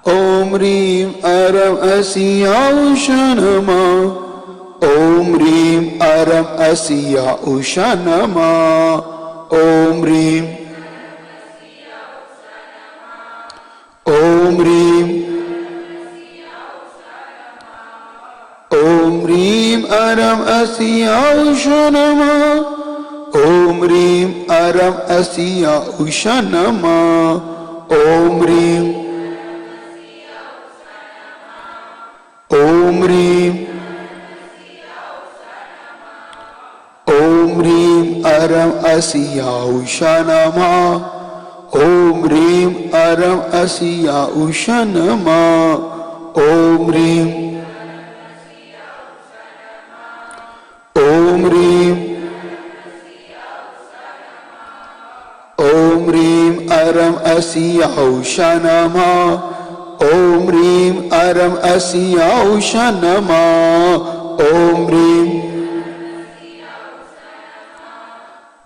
ओम ह्रीं अरम असिया उषा नमः, ओम ह्रीं अरम असिया उषा नमः, ओम ह्रीं ओम ह्रीं ओम ह्रीं अरम अस्या उषा नमः। ओम ह्रीं अरम अस्या उषा नमः। ओम ह्रीं ओम ह्रीं ओम ह्रीं अरम अस्या उषा नमः। ओम ह्रीं अरम अस्या उषा नमः। ओम ह्रीं ओम ह्रीं ओम ह्रीं अरम अस्या उषा नमः। ओम ह्रीं अरम अस्या उषा नमः। ओम ह्रीं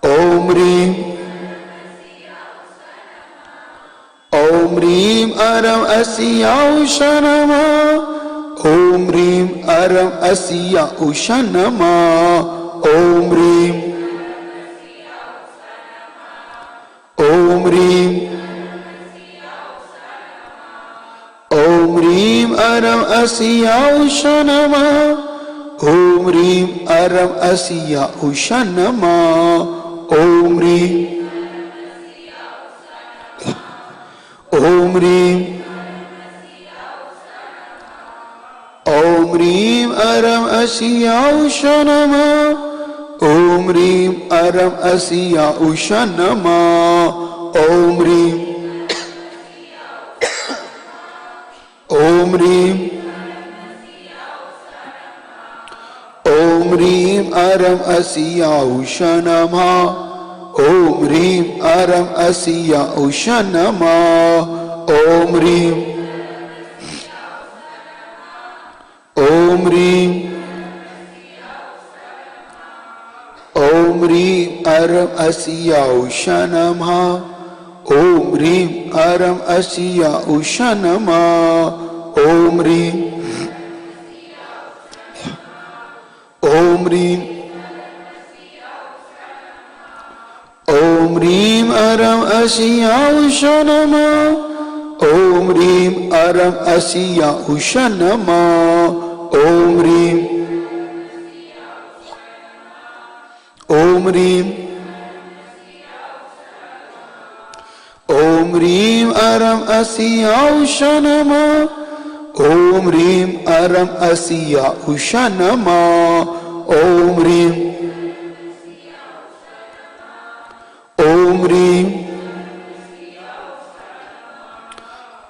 ओम ह्रीं ओम ह्रीं अरम अस्या उषा नमः। ओम ह्रीं अरम अस्या उषा नमः। ओम ह्रीं ओम ह्रीं ओम ह्रीं अरम अस्या उषा नमः। ओम ह्रीं अरम अस्या उषा नमः। ओम ह्रीं ओम ह्रीं ओम ह्रीं अरम अस्या उषा नमः। ओम ह्रीं अरम अस्या उषा नमः। ओम ह्रीं ओम ह्रीं ओम ह्रीं अरम अस्या उषा नमः। ओम ह्रीं अरम अस्या उषा नमः। ओम ह्रीं ओम ह्रीं ओम ह्रीं अरम अस्या उषा नमः। ओम ह्रीं अरम अस्या उषा नमः। ओम ह्रीं ओम ह्रीं ओम ह्रीं अरम अस्या उषा नमः। ओम ह्रीं अरम अस्या उषा नमः। ओम ह्रीं ओम ह्रीं ओम ह्रीं अरम अस्या उषा नमः। ओम ह्रीं अरम अस्या उषा नमः। ओम ह्रीं ओम ह्रीं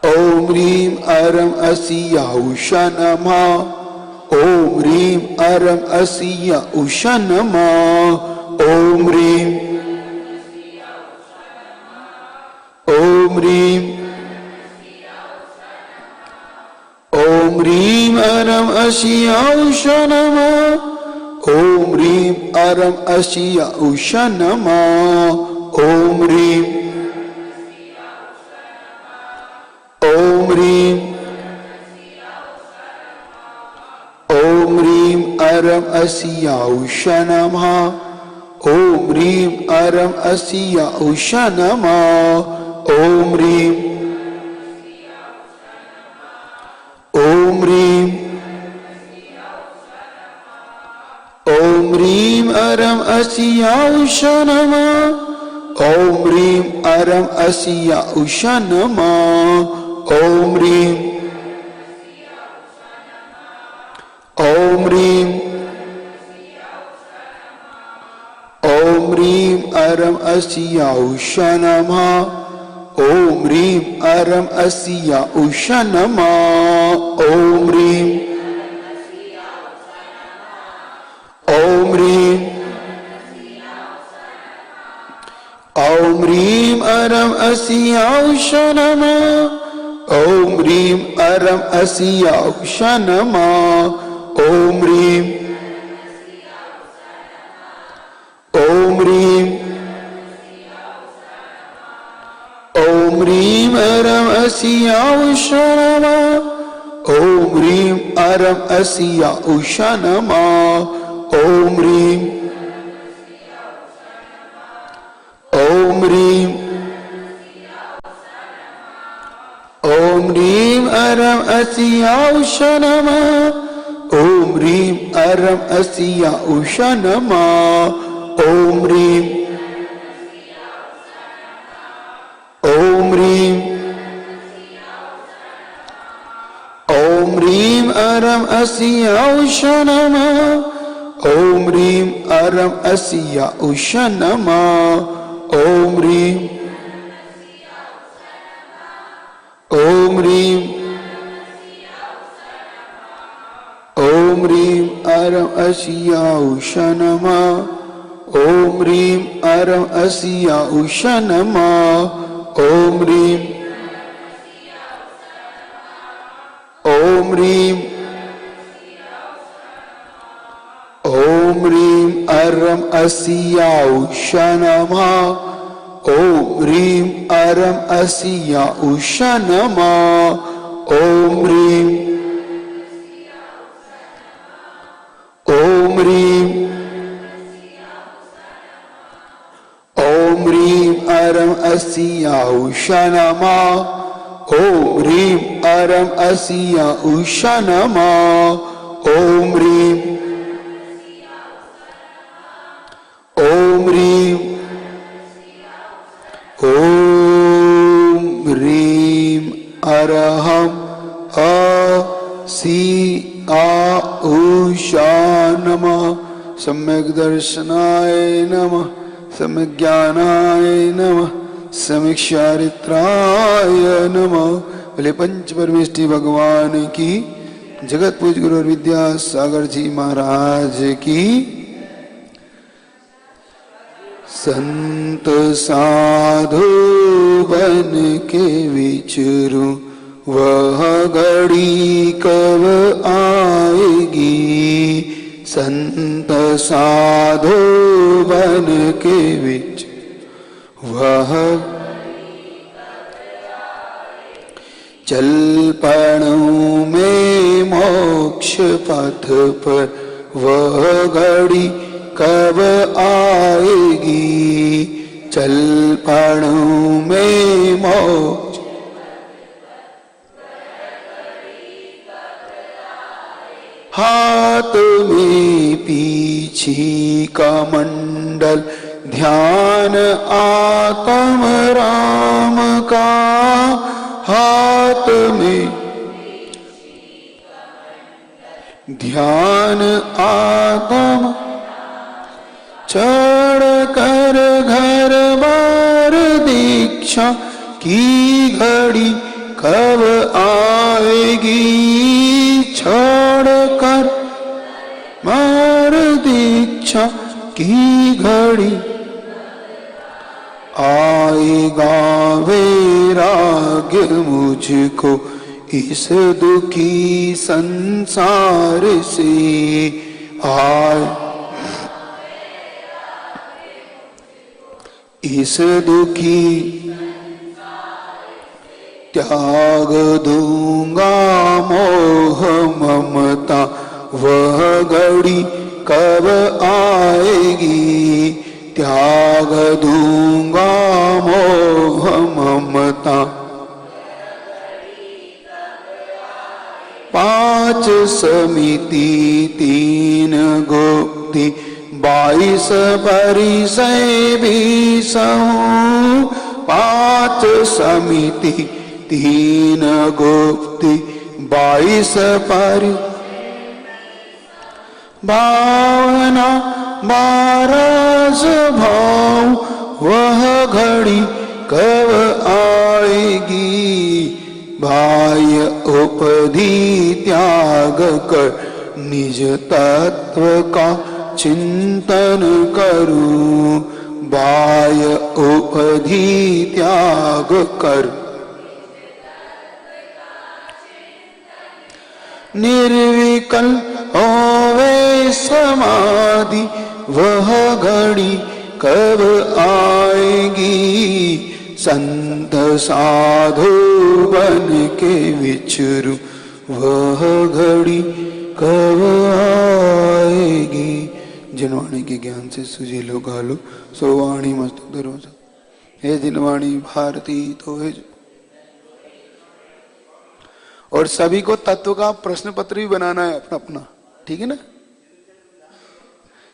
ओम ह्रीं अरम अस्या उषा नमः। ओम ह्रीं अरम अस्या उषा नमः। ओम ह्रीं ओम ह्रीं ओम ह्रीं अरम अस्या उषा नमः। ओम ह्रीं अरम अस्या उषा नमः। ओम ह्रीं ओम ह्रीं ओम ह्रीं अरम अस्या उषा नमः। ओम ह्रीं अरम अस्या उषा नमः। ओम ह्रीं ओम ह्रीं ओम ह्रीं अरम अस्या उषा नमः। ओम ह्रीं अरम अस्या उषा नमः। ओम ह्रीं ओम ह्रीं ओम ह्रीं अरम अस्या उषा नमः। ओम ह्रीं अरम अस्या उषा नमः। ओम ह्रीं ओम ह्रीं ओम ह्रीं अरम अस्या उषा नमः। ओम ह्रीं अरम अस्या उषा नमः। ओम ह्रीं ओम ह्रीं ओम ह्रीं अरम अस्या उषा नमः। ओम ह्रीं अरम अस्या उषा नमः। ओम ह्रीं ओम ह्रीं ओम ह्रीं अरम अस्या उषा नमः। ओम ह्रीं अरं अस्या उषा नमः ॐ ह्रीं अरं अस्या उषा नमः ॐ ह्रीं अरं अस्या उषा नमः ॐ ह्रीं अरं अस्या उषा नमः ॐ ह्रीं अरं अस्या उषा नमः ॐ ह्रीं अरं अस्या उषा नमः ॐ ह्रीं अरं अस्या उषा नमः ॐ ह्रीं अरं अस्या उषा नमः ॐ ह्रीं अरं अस्या उषा नमः ॐ ह्रीं अरहं अस्या उषा नमः सम्यक् दर्शनाय नमः सम्यक् ज्ञानाय नमः सम्यक् चारित्राय नमः। बोले पंच परमेष्टि भगवान की, जगत पूज गुरु और विद्यासागर जी महाराज की। संत साधु बन के विचरूं वह घड़ी कब आएगी। संत साधु बन के विच वह चल पड़ूं में मोक्ष पथ पर वह घड़ी कब आएगी। चल पड़ूं में मोक्ष हाथ में पीछी का मंडल ध्यान आत्म राम का। हाथ में ध्यान आत्म चढ़ कर घर बार दीक्षा की घड़ी कब आएगी। छोड़ कर मार दीक्षा की घड़ी आएगा वैराग्य मुझको इस दुखी संसार से। आए इस दुखी त्याग दूंगा मोह ममता वह घड़ी कब आएगी। त्याग दूंगा मोह ममता पांच समिति तीन गुप्ति 22 परिसय 20 पांच समिति तीन गुप्ति 22 परि भावना 12 भाव वह घड़ी कब आएगी। बाह्य उपधि त्याग कर निज तत्व का चिंतन करूं। बाह्य उपधि त्याग कर निर्विकल्प होवे समाधि वह घड़ी कब आएगी। संत साधु बन के विचरूं वह घड़ी कब आएगी। जिनवाणी के ज्ञान से सुजीलो गालो सोवाणी मस्तक दरोजा। हे जिनवाणी भारती तो है। और सभी को तत्व का प्रश्न पत्र भी बनाना है अपना अपना। ठीक है ना।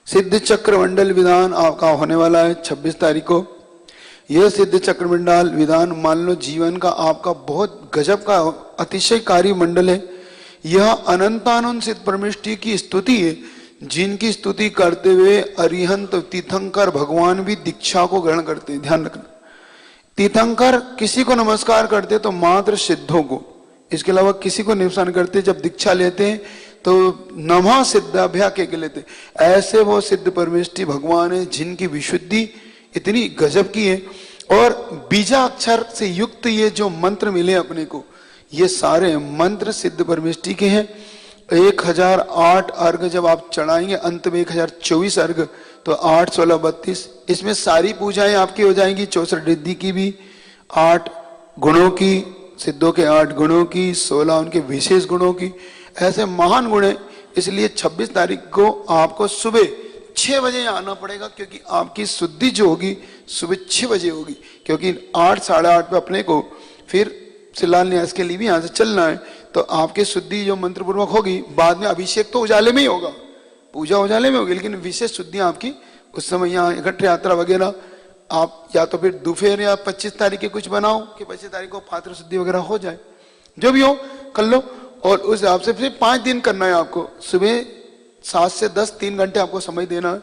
सिद्ध चक्र मंडल विधान आपका होने वाला है 26 तारीख को। यह सिद्ध चक्र मंडल विधान मान लो जीवन का आपका बहुत गजब का अतिशयकारी मंडल है। यह अनंतानंद सिद्ध परमेष्टि की स्तुति है, जिनकी स्तुति करते हुए अरिहंत तीर्थंकर भगवान भी दीक्षा को ग्रहण करते हैं। ध्यान रखना, तीर्थंकर किसी को नमस्कार करते तो मात्र सिद्धों को, इसके अलावा किसी को नमस्कार करते। जब दीक्षा लेते हैं तो नमः सिद्धाभ्या के लेते। ऐसे वो सिद्ध परमेष्टि भगवान है जिनकी विशुद्धि इतनी गजब की है। और बीजाक्षर से युक्त ये जो मंत्र मिले अपने को, ये सारे मंत्र सिद्ध परमेष्टि के हैं। 1008 अर्घ जब आप चढ़ाएंगे, अंत में 1024 अर्घ, तो 8 16 32, इसमें सारी पूजाएं आपकी हो जाएंगी। 64 रिद्धि की भी, 8 गुणों की, सिद्धों के 8 गुणों की, 16 उनके विशेष गुणों की, ऐसे महान गुण है। इसलिए 26 तारीख को आपको सुबह 6 बजे आना पड़ेगा, क्योंकि आपकी शुद्धि जो होगी सुबह 6 बजे होगी। क्योंकि 8 साढ़े 8 पे अपने को फिर शिलान्यास के लिए भी यहाँ से चलना है, तो आपकी शुद्धि जो मंत्र पूर्वक होगी। बाद में अभिषेक तो उजाले में ही होगा, पूजा उजाले में होगी, लेकिन विशेष शुद्धि आपकी उस समय यहाँ इकट्ठे यात्रा वगैरह आप या तो फिर दोपहर या 25 तारीख के कुछ बनाओ कि 25 तारीख को पात्र शुद्धि वगैरह हो जाए, जो भी हो कर लो। और उस हिसाब से फिर 5 दिन करना है आपको। सुबह 7 से 10 3 घंटे आपको समय देना है।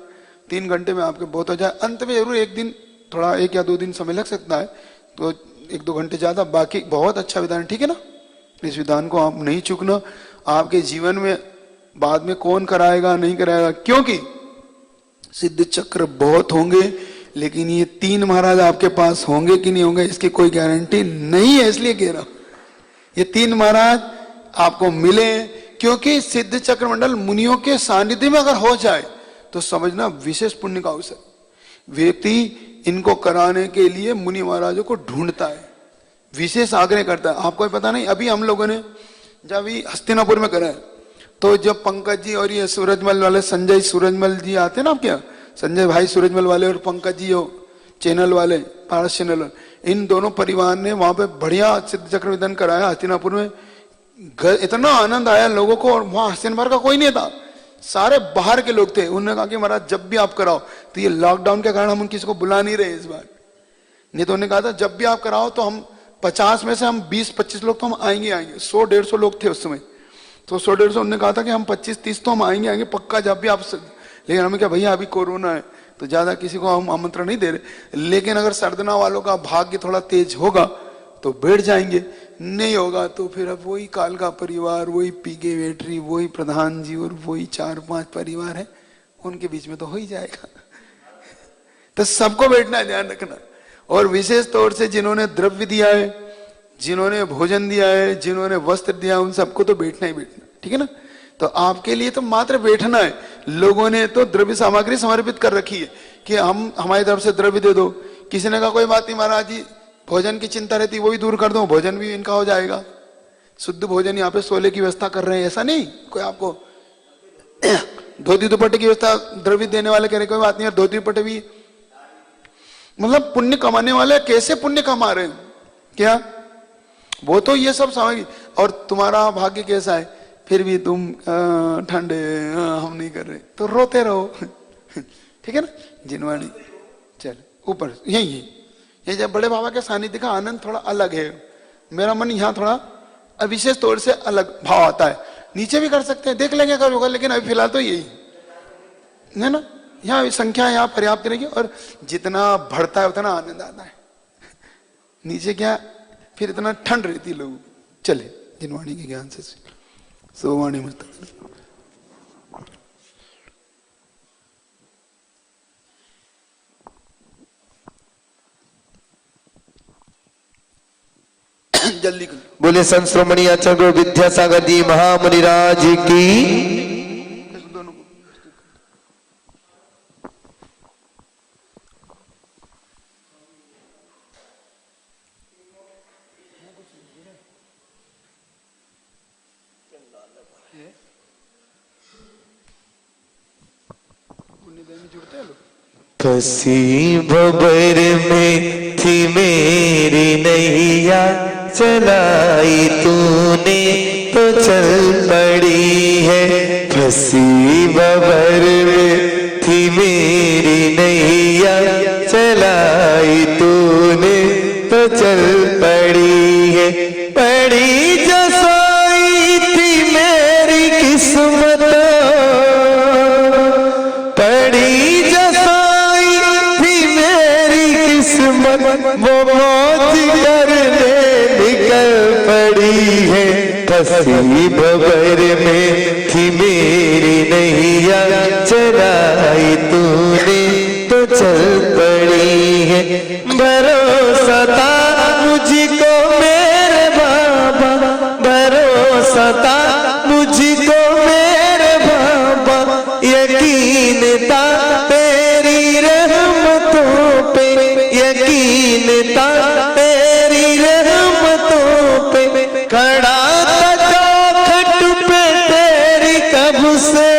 3 घंटे में आपके बहुत हो जाए। अंत में जरूर एक दिन थोड़ा 1 या 2 दिन समय लग सकता है, तो 1-2 घंटे ज्यादा, बाकी बहुत अच्छा विधान, ठीक है ना। इस विधान को आप नहीं चूकना। आपके जीवन में बाद में कौन कराएगा नहीं कराएगा, क्योंकि सिद्ध चक्र बहुत होंगे, लेकिन ये 3 महाराज आपके पास होंगे कि नहीं होंगे इसकी कोई गारंटी नहीं है। इसलिए कह रहा हूं ये 3 महाराज आपको मिले, क्योंकि सिद्ध चक्र मंडल मुनियों के सानिध्य में अगर हो जाए तो समझना विशेष पुण्य का अवसर। व्यक्ति इनको कराने के लिए मुनि महाराजों को ढूंढता है, विशेष आग्रह करता है। आपको पता नहीं, अभी हम लोगों ने जब हस्तिनापुर में करा है, तो जब पंकज जी और ये सूरजमल वाले संजय सूरजमल जी आते ना आपके यहाँ, संजय भाई सूरजमल वाले और पंकज जी हो चैनल वाले, पारस चैनल, इन दोनों परिवार ने वहां पे बढ़िया सिद्ध चक्र विधान कराया हस्तिनापुर में। इतना आनंद आया लोगों को, और वहां हस्तिनापुर का कोई नहीं था, सारे बाहर के लोग थे। उन्होंने कहा कि महाराज जब भी आप कराओ, तो ये लॉकडाउन के कारण हम किसी को बुला नहीं रहे इस बार, नहीं तो उन्होंने कहा था जब भी आप कराओ तो हम 50 में से हम 20-25 लोग तो हम आएंगे 100-150 लोग थे उस समय, तो 100-150 उन्होंने कहा था कि हम 25-30 तो हम आएंगे पक्का जब भी आप। लेकिन हमें क्या भैया अभी कोरोना है तो ज्यादा किसी को हम आमंत्रण नहीं दे रहे, लेकिन अगर सरदना वालों का भाग्य थोड़ा तेज होगा तो बैठ जाएंगे, नहीं होगा तो फिर अब वही काल का परिवार, वही पीके वेटरी, वही प्रधान जी और वही 4-5 परिवार है, उनके बीच में तो हो ही जाएगा। तो सबको बैठना है, ध्यान रखना। और विशेष तौर से जिन्होंने द्रव्य दिया है, जिन्होंने भोजन दिया है, जिन्होंने वस्त्र दिया है, उन सबको तो बैठना ही बैठना, ठीक है ना। तो आपके लिए तो मात्र बैठना है। लोगों ने तो द्रव्य सामग्री समर्पित कर रखी है कि हम हमारी तरफ से द्रव्य दे दो। किसी ने कहा कोई बात नहीं महाराज जी, भोजन की चिंता रहती वो भी दूर कर दो, भोजन भी इनका हो जाएगा, शुद्ध भोजन यहाँ पे सोले की व्यवस्था कर रहे हैं। ऐसा नहीं कोई आपको धोती दुपट्टे की व्यवस्था द्रव्य देने वाले कह रहे कोई बात नहीं, धोती दुपट्टे भी मतलब पुण्य कमाने वाले कैसे पुण्य कमा रहे हैं क्या, वो तो ये सब सामग्री। और तुम्हारा भाग्य कैसा है, फिर भी तुम ठंडे हम नहीं कर रहे, तो रोते रहो ठीक है ना। जिनवाणी चल ऊपर यही ये जब बड़े बाबा के सानिध्य का आनंद थोड़ा अलग है। मेरा मन यहाँ थोड़ा विशेष तौर से अलग भाव आता है। नीचे भी कर सकते हैं, देख लेंगे कभी होगा, लेकिन अभी फिलहाल तो यही है ना। यहाँ संख्या यहाँ पर्याप्त रहेगी, और जितना बढ़ता है उतना आनंद आता है। नीचे क्या फिर इतना ठंड रहती लोग। चले जिनवाणी के ज्ञान से सोवाणी मत जल्दी कर। बोले संत श्रोमणी आचार्य विद्यासागर जी महामुनिराज की। फंसी भंवर में थी मेरी नैया, चलाई तूने तो चल पड़ी है। फंसी भंवर में थी मेरी नैया, चलाई तूने तो चल पड़ी है। पड़ी जो सोई थी मेरी किस्मत, पड़ी जो सोई थी मेरी किस्मत, वो मौज करने निकल पड़ी है। फंसी भंवर में थी मेरी नैया, चलाई तूने तो चल पड़ी है। भरोसा था मुझको मेरे बाबा, भरोसा था मुझको मेरे बाबा, यकीन था तेरी रहमतों पे, यकीन था तेरी रहमतों पे। खड़ा था चौखट पे तेरी कब से,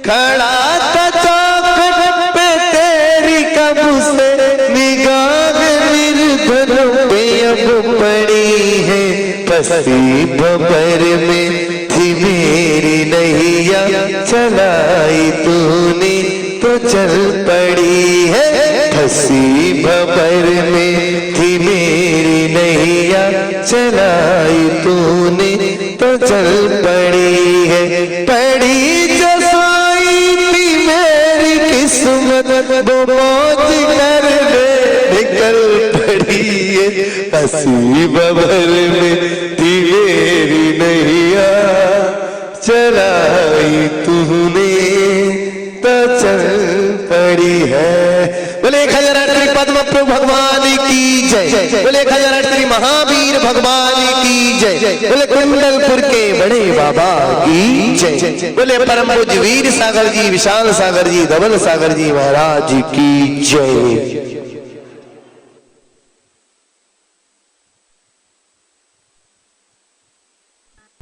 खड़ा था चौखट पे तेरी कब से, निगाह निर्धन पे अब पड़ी है। फंसी भंवर में थी मेरी नैया, चलाई तूने तो चल पड़ी है। फंसी भंवर में थी मेरी नैया, चलाई तूने तो चल पड़ी है। पड़ी जो सोई थी मेरी किस्मत, वो मौज करने निकल पड़ी है। फंसी भंवर में थी मेरी नैया, चलाई तूने तो चल पड़ी है। बोले खजरात्री पद्म प्रभु भगवान की जय, बोले खजरात्री महावीर भगवान की जय, बोले कुंडलपुर के बड़े बाबा की जय, बोले परम पूज्य वीर सागर जी, विशाल सागर जी, धवल सागर जी महाराज की जय।